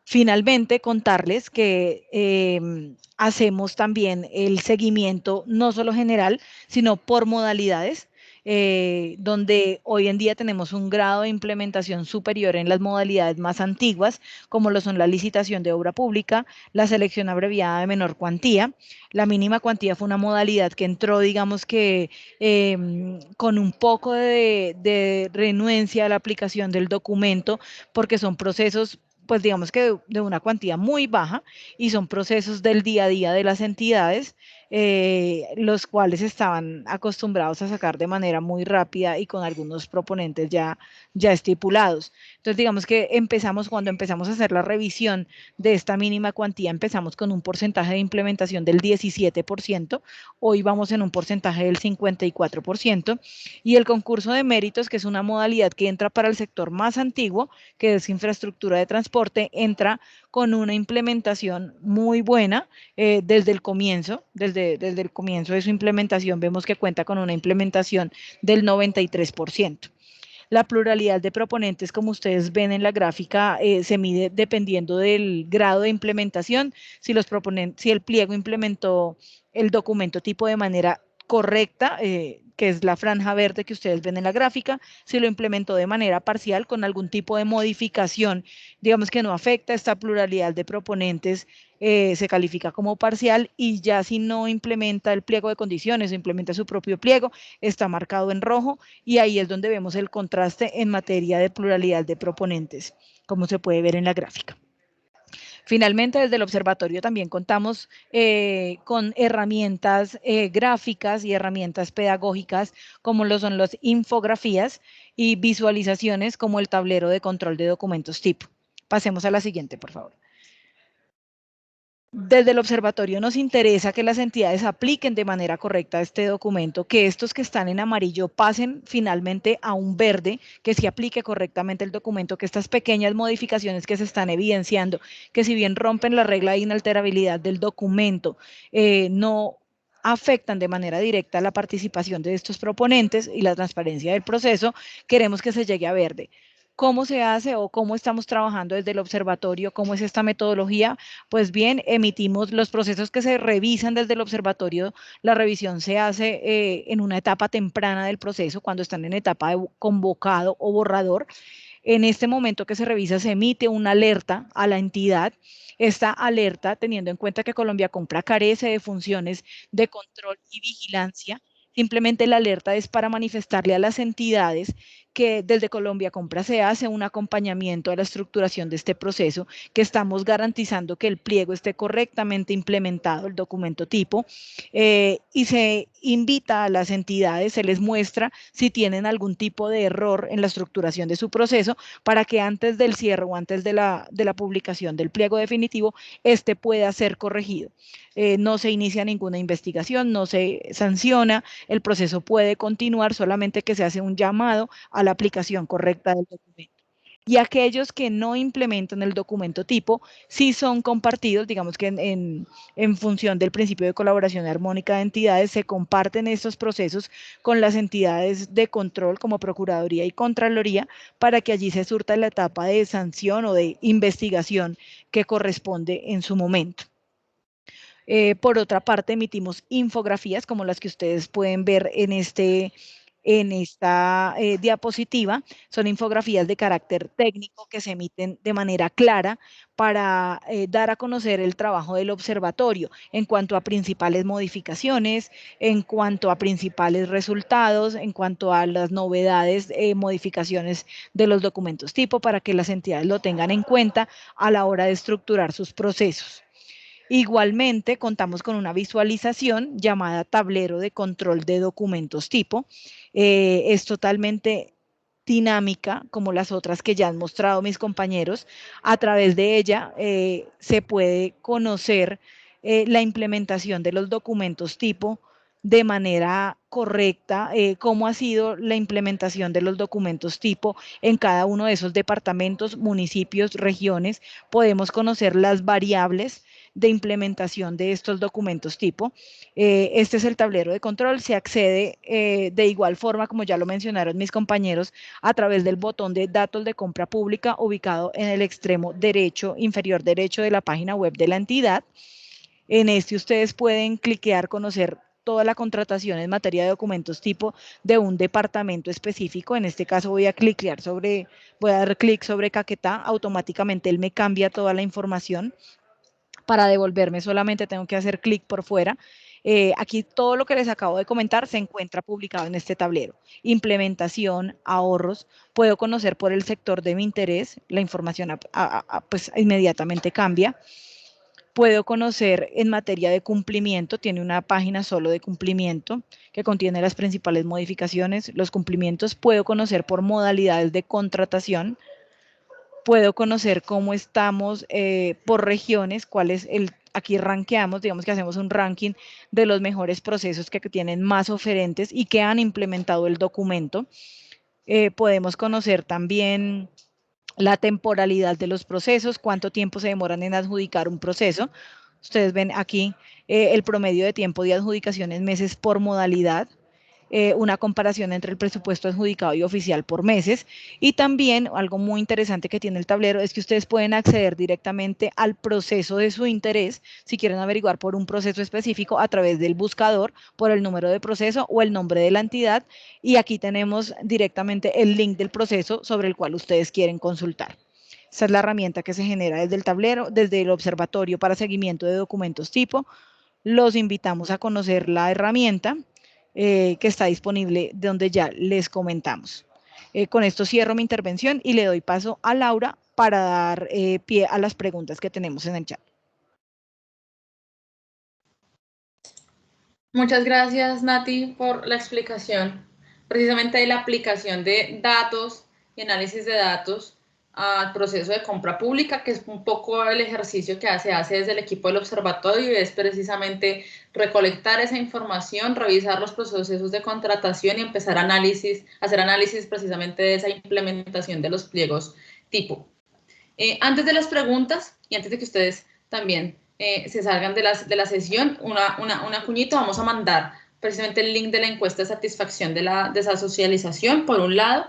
Finalmente, contarles que hacemos también el seguimiento no solo general, sino por modalidades, donde hoy en día tenemos un grado de implementación superior en las modalidades más antiguas, como lo son la licitación de obra pública, la selección abreviada de menor cuantía. La mínima cuantía fue una modalidad que entró, digamos que con un poco de renuencia a la aplicación del documento, porque son procesos pues digamos que de una cuantía muy baja y son procesos del día a día de las entidades, los cuales estaban acostumbrados a sacar de manera muy rápida y con algunos proponentes ya estipulados. Entonces digamos que cuando empezamos a hacer la revisión de esta mínima cuantía, empezamos con un porcentaje de implementación del 17%, hoy vamos en un porcentaje del 54%, y el concurso de méritos, que es una modalidad que entra para el sector más antiguo, que es infraestructura de transporte, entra con una implementación muy buena desde el comienzo, desde el comienzo de su implementación vemos que cuenta con una implementación del 93%. La pluralidad de proponentes, como ustedes ven en la gráfica, se mide dependiendo del grado de implementación. Si el pliego implementó el documento tipo de manera correcta, que es la franja verde que ustedes ven en la gráfica, si lo implementó de manera parcial con algún tipo de modificación, digamos que no afecta esta pluralidad de proponentes, se califica como parcial, y ya si no implementa el pliego de condiciones o implementa su propio pliego, está marcado en rojo, y ahí es donde vemos el contraste en materia de pluralidad de proponentes, como se puede ver en la gráfica. Finalmente, desde el observatorio también contamos con herramientas gráficas y herramientas pedagógicas, como lo son las infografías y visualizaciones, como el tablero de control de documentos tipo. Pasemos a la siguiente, por favor. Desde el observatorio nos interesa que las entidades apliquen de manera correcta este documento, que estos que están en amarillo pasen finalmente a un verde, que se aplique correctamente el documento, que estas pequeñas modificaciones que se están evidenciando, que si bien rompen la regla de inalterabilidad del documento, no afectan de manera directa la participación de estos proponentes y la transparencia del proceso, queremos que se llegue a verde. ¿Cómo se hace o cómo estamos trabajando desde el observatorio? ¿Cómo es esta metodología? Pues bien, emitimos los procesos que se revisan desde el observatorio. La revisión se hace en una etapa temprana del proceso, cuando están en etapa de convocado o borrador. En este momento que se revisa, se emite una alerta a la entidad. Esta alerta, teniendo en cuenta que Colombia Compra carece de funciones de control y vigilancia, simplemente la alerta es para manifestarle a las entidades que desde Colombia Compra se hace un acompañamiento a la estructuración de este proceso, que estamos garantizando que el pliego esté correctamente implementado, el documento tipo, y se invita a las entidades, se les muestra si tienen algún tipo de error en la estructuración de su proceso, para que antes del cierre o antes de la publicación del pliego definitivo, este pueda ser corregido. No se inicia ninguna investigación, no se sanciona, el proceso puede continuar, solamente que se hace un llamado a la aplicación correcta del documento. Y aquellos que no implementan el documento tipo, sí son compartidos, digamos que en función del principio de colaboración armónica de entidades, se comparten estos procesos con las entidades de control como Procuraduría y Contraloría, para que allí se surta la etapa de sanción o de investigación que corresponde en su momento. Por otra parte, emitimos infografías como las que ustedes pueden ver en esta diapositiva. Son infografías de carácter técnico que se emiten de manera clara para dar a conocer el trabajo del observatorio en cuanto a principales modificaciones, en cuanto a principales resultados, en cuanto a las novedades, modificaciones de los documentos tipo, para que las entidades lo tengan en cuenta a la hora de estructurar sus procesos. Igualmente, contamos con una visualización llamada tablero de control de documentos tipo. Es totalmente dinámica, como las otras que ya han mostrado mis compañeros. A través de ella se puede conocer la implementación de los documentos tipo de manera correcta, cómo ha sido la implementación de los documentos tipo en cada uno de esos departamentos, municipios, regiones. Podemos conocer las variables de implementación de estos documentos tipo. Este es el tablero de control. Se accede de igual forma, como ya lo mencionaron mis compañeros, a través del botón de datos de compra pública ubicado en el extremo derecho, inferior derecho de la página web de la entidad. En este ustedes pueden cliquear, conocer toda la contratación en materia de documentos tipo de un departamento específico. En este caso voy a dar clic sobre Caquetá, automáticamente él me cambia toda la información. Para devolverme solamente tengo que hacer clic por fuera. Aquí todo lo que les acabo de comentar se encuentra publicado en este tablero. Implementación, ahorros, puedo conocer por el sector de mi interés, la información pues inmediatamente cambia. Puedo conocer en materia de cumplimiento, tiene una página solo de cumplimiento que contiene las principales modificaciones, los cumplimientos. Puedo conocer por modalidades de contratación. Puedo conocer cómo estamos por regiones, aquí rankeamos, digamos que hacemos un ranking de los mejores procesos que tienen más oferentes y que han implementado el documento. Podemos conocer también la temporalidad de los procesos, cuánto tiempo se demoran en adjudicar un proceso. Ustedes ven aquí el promedio de tiempo de adjudicación en meses por modalidad. Una comparación entre el presupuesto adjudicado y oficial por meses. Y también algo muy interesante que tiene el tablero es que ustedes pueden acceder directamente al proceso de su interés, si quieren averiguar por un proceso específico, a través del buscador, por el número de proceso o el nombre de la entidad. Y aquí tenemos directamente el link del proceso sobre el cual ustedes quieren consultar. Esta es la herramienta que se genera desde el tablero, desde el observatorio para seguimiento de documentos tipo. Los invitamos a conocer la herramienta que está disponible de donde ya les comentamos. Con esto cierro mi intervención y le doy paso a Laura para dar pie a las preguntas que tenemos en el chat. Muchas gracias, Nati, por la explicación precisamente de la aplicación de datos y análisis de datos al proceso de compra pública, que es un poco el ejercicio que se hace desde el equipo del observatorio, y es precisamente recolectar esa información, revisar los procesos de contratación y empezar hacer análisis precisamente de esa implementación de los pliegos tipo. Antes de las preguntas y antes de que ustedes también se salgan de la sesión, una cuñita, vamos a mandar precisamente el link de la encuesta de satisfacción de esa socialización, por un lado.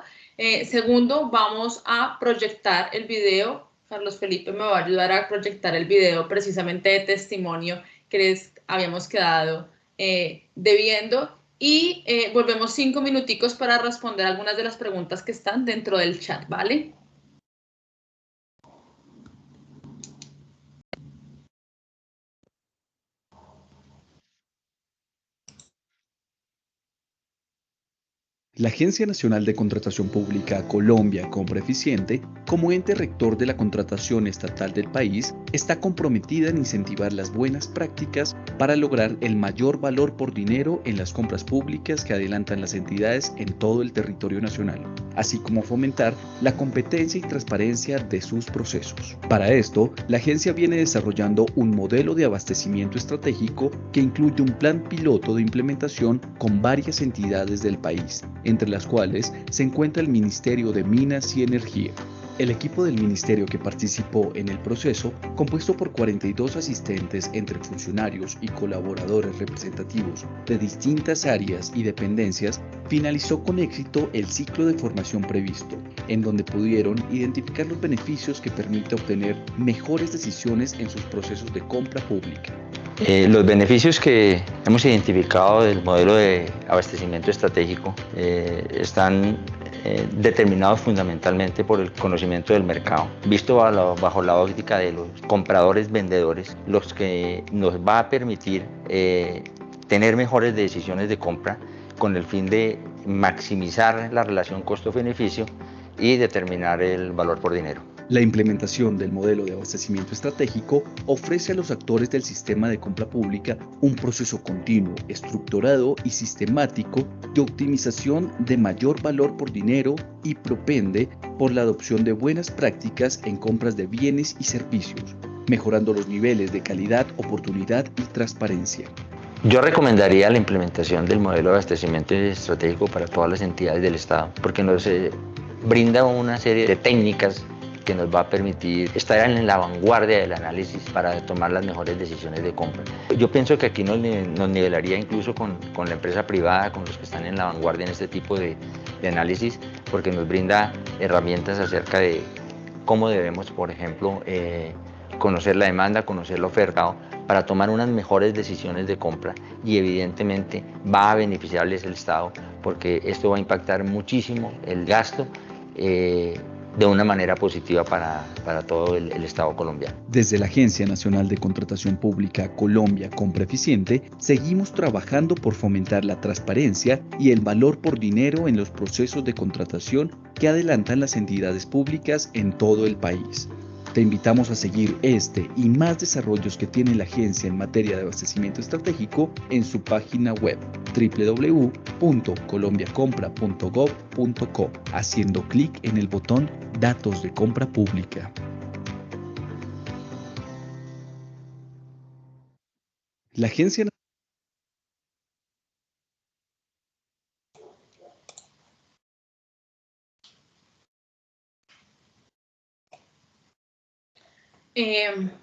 Segundo, vamos a proyectar el video. Carlos Felipe me va a ayudar a proyectar el video precisamente de testimonio que les habíamos quedado debiendo. Y volvemos 5 minuticos para responder algunas de las preguntas que están dentro del chat, ¿vale? La Agencia Nacional de Contratación Pública Colombia Compra Eficiente, como ente rector de la contratación estatal del país, está comprometida en incentivar las buenas prácticas para lograr el mayor valor por dinero en las compras públicas que adelantan las entidades en todo el territorio nacional, así como fomentar la competencia y transparencia de sus procesos. Para esto, la agencia viene desarrollando un modelo de abastecimiento estratégico que incluye un plan piloto de implementación con varias entidades del país, entre las cuales se encuentra el Ministerio de Minas y Energía. El equipo del ministerio que participó en el proceso, compuesto por 42 asistentes entre funcionarios y colaboradores representativos de distintas áreas y dependencias, finalizó con éxito el ciclo de formación previsto, en donde pudieron identificar los beneficios que permite obtener mejores decisiones en sus procesos de compra pública. Los beneficios que hemos identificado del modelo de abastecimiento estratégico están determinados fundamentalmente por el conocimiento del mercado, visto bajo la óptica de los compradores vendedores, los que nos va a permitir tener mejores decisiones de compra con el fin de maximizar la relación costo-beneficio y determinar el valor por dinero. La implementación del modelo de abastecimiento estratégico ofrece a los actores del sistema de compra pública un proceso continuo, estructurado y sistemático de optimización de mayor valor por dinero y propende por la adopción de buenas prácticas en compras de bienes y servicios, mejorando los niveles de calidad, oportunidad y transparencia. Yo recomendaría la implementación del modelo de abastecimiento estratégico para todas las entidades del Estado, porque nos brinda una serie de técnicas que nos va a permitir estar en la vanguardia del análisis para tomar las mejores decisiones de compra. Yo pienso que aquí nos nivelaría incluso con la empresa privada, con los que están en la vanguardia en este tipo de análisis, porque nos brinda herramientas acerca de cómo debemos, por ejemplo, conocer la demanda, conocer la oferta, para tomar unas mejores decisiones de compra, y evidentemente va a beneficiarles el Estado, porque esto va a impactar muchísimo el gasto de una manera positiva para todo el Estado colombiano. Desde la Agencia Nacional de Contratación Pública Colombia Compra Eficiente, seguimos trabajando por fomentar la transparencia y el valor por dinero en los procesos de contratación que adelantan las entidades públicas en todo el país. Te invitamos a seguir este y más desarrollos que tiene la agencia en materia de abastecimiento estratégico en su página web www.colombiacompra.gov.co, haciendo clic en el botón Datos de compra pública. La agencia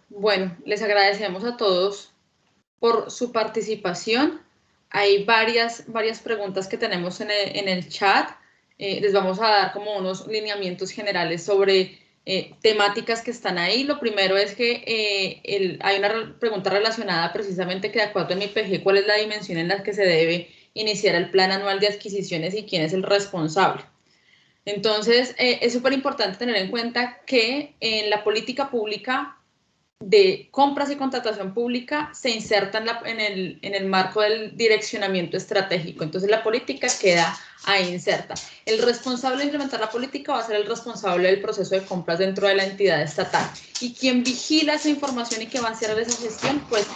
Bueno, les agradecemos a todos por su participación. Hay varias preguntas que tenemos en el chat. Les vamos a dar como unos lineamientos generales sobre temáticas que están ahí. Lo primero es que hay una pregunta relacionada precisamente que, de acuerdo a mi IPG, ¿cuál es la dimensión en la que se debe iniciar el plan anual de adquisiciones y quién es el responsable? Entonces, es súper importante tener en cuenta que en la política pública de compras y contratación pública se inserta en el marco del direccionamiento estratégico. Entonces la política queda ahí inserta. El responsable de implementar la política va a ser el responsable del proceso de compras dentro de la entidad estatal. Y quien vigila esa información y que va a hacer esa gestión, pues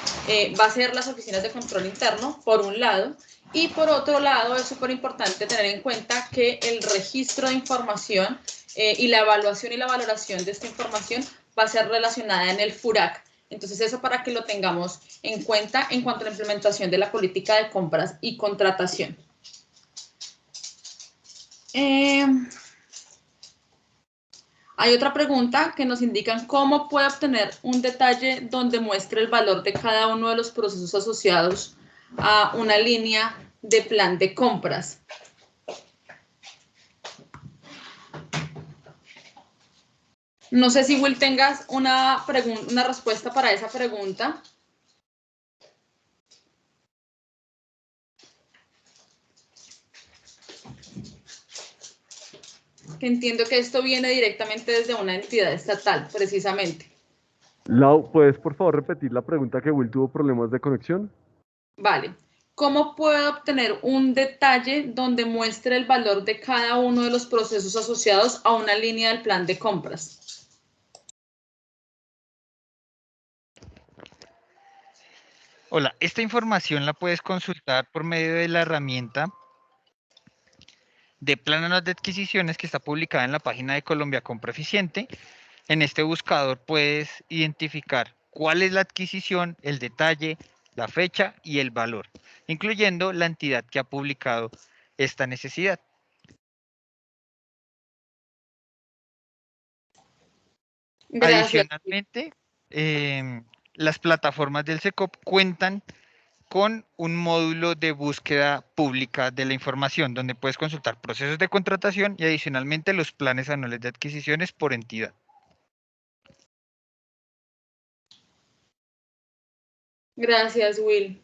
va a ser las oficinas de control interno, por un lado. Y por otro lado, es súper importante tener en cuenta que el registro de información y la evaluación y la valoración de esta información va a ser relacionada en el FURAC. Entonces, eso para que lo tengamos en cuenta en cuanto a la implementación de la política de compras y contratación. Hay otra pregunta que nos indican cómo puede obtener un detalle donde muestre el valor de cada uno de los procesos asociados a una línea de plan de compras. No sé si, Will, tengas una respuesta para esa pregunta. Que entiendo que esto viene directamente desde una entidad estatal, precisamente. Lau, ¿puedes por favor repetir la pregunta que Will tuvo problemas de conexión? Vale. ¿Cómo puedo obtener un detalle donde muestre el valor de cada uno de los procesos asociados a una línea del plan de compras? Hola, esta información la puedes consultar por medio de la herramienta de Plan Anual de Adquisiciones que está publicada en la página de Colombia Compra Eficiente. En este buscador puedes identificar cuál es la adquisición, el detalle, la fecha y el valor, incluyendo la entidad que ha publicado esta necesidad. Gracias. Adicionalmente, las plataformas del SECOP cuentan con un módulo de búsqueda pública de la información, donde puedes consultar procesos de contratación y adicionalmente los planes anuales de adquisiciones por entidad. Gracias, Will.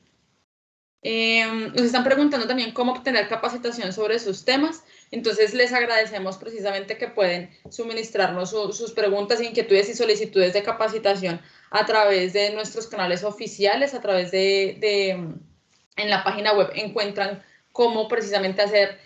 Nos están preguntando también cómo obtener capacitación sobre sus temas. Entonces, les agradecemos precisamente que pueden suministrarnos sus preguntas, inquietudes y solicitudes de capacitación a través de nuestros canales oficiales, a través en la página web encuentran cómo precisamente hacer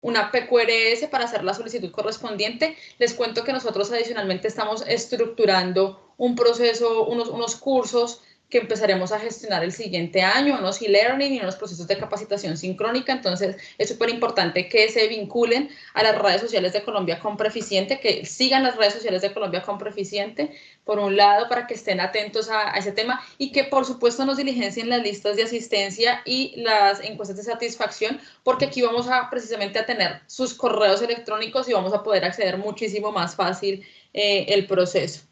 una PQRS para hacer la solicitud correspondiente. Les cuento que nosotros adicionalmente estamos estructurando un proceso, unos cursos que empezaremos a gestionar el siguiente año, unos e-learning y unos procesos de capacitación sincrónica. Entonces, es súper importante que se vinculen a las redes sociales de Colombia Compra Eficiente, que sigan las redes sociales de Colombia Compra Eficiente, por un lado, para que estén atentos a ese tema y que, por supuesto, nos diligencien las listas de asistencia y las encuestas de satisfacción, porque aquí vamos a precisamente a tener sus correos electrónicos y vamos a poder acceder muchísimo más fácil el proceso.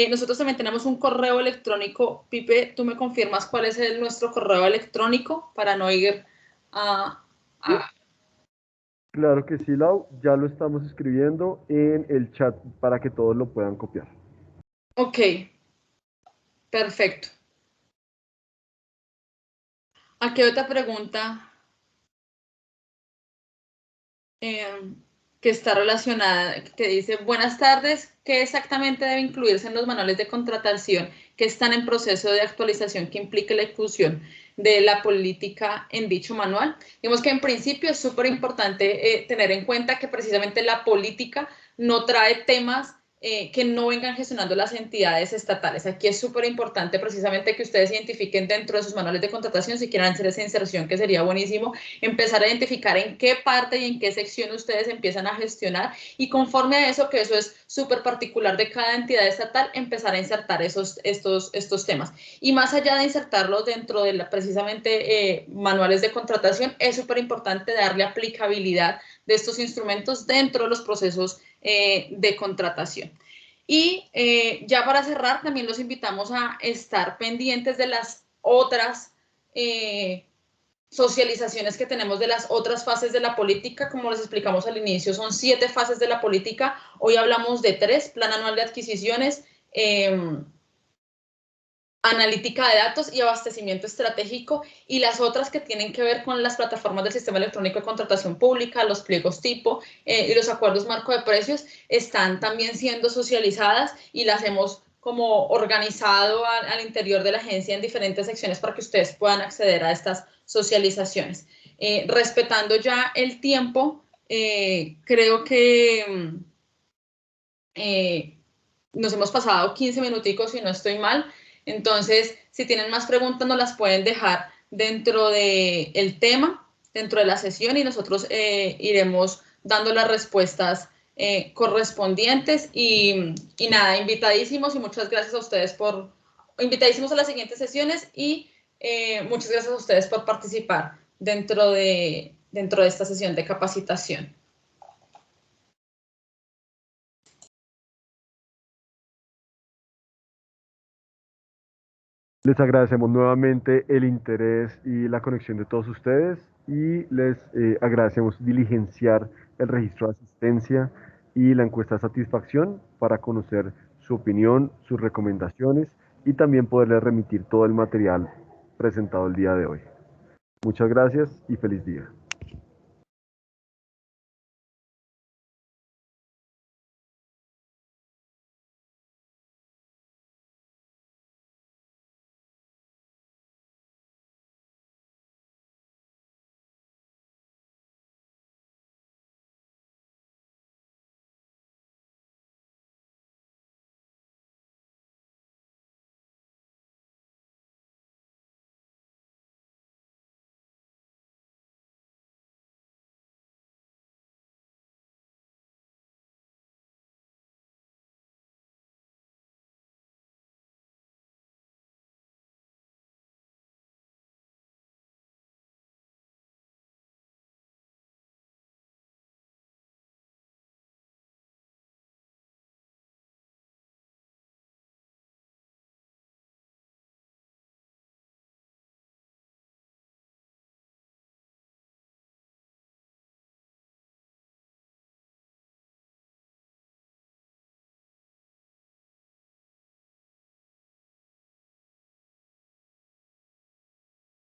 Nosotros también tenemos un correo electrónico. Pipe, ¿tú me confirmas cuál es nuestro correo electrónico para no ir a... Claro que sí, Lau. Ya lo estamos escribiendo en el chat para que todos lo puedan copiar. Ok. Perfecto. Aquí hay otra pregunta que está relacionada, que dice, buenas tardes, ¿qué exactamente debe incluirse en los manuales de contratación que están en proceso de actualización que implique la inclusión de la política en dicho manual? Digamos que en principio es súper importante tener en cuenta que precisamente la política no trae temas que no vengan gestionando las entidades estatales. Aquí es súper importante precisamente que ustedes identifiquen dentro de sus manuales de contratación, si quieren hacer esa inserción, que sería buenísimo, empezar a identificar en qué parte y en qué sección ustedes empiezan a gestionar y conforme a eso, que eso es súper particular de cada entidad estatal, empezar a insertar estos temas. Y más allá de insertarlos dentro de precisamente manuales de contratación, es súper importante darle aplicabilidad de estos instrumentos dentro de los procesos de contratación. Y ya para cerrar, también los invitamos a estar pendientes de las otras socializaciones que tenemos de las otras fases de la política. Como les explicamos al inicio, son 7 fases de la política. Hoy hablamos de 3, Plan Anual de Adquisiciones, analítica de datos y abastecimiento estratégico, y las otras que tienen que ver con las plataformas del Sistema Electrónico de Contratación Pública, los pliegos tipo y los acuerdos marco de precios, están también siendo socializadas y las hemos como organizado al interior de la agencia en diferentes secciones para que ustedes puedan acceder a estas socializaciones. Respetando ya el tiempo, creo que nos hemos pasado 15 minuticos si no estoy mal. Entonces, si tienen más preguntas, nos las pueden dejar dentro del tema, dentro de la sesión, y nosotros iremos dando las respuestas correspondientes. Y nada, invitadísimos, y muchas gracias a ustedes invitadísimos a las siguientes sesiones, y muchas gracias a ustedes por participar dentro de esta sesión de capacitación. Les agradecemos nuevamente el interés y la conexión de todos ustedes, y les agradecemos diligenciar el registro de asistencia y la encuesta de satisfacción para conocer su opinión, sus recomendaciones, y también poderles remitir todo el material presentado el día de hoy. Muchas gracias y feliz día.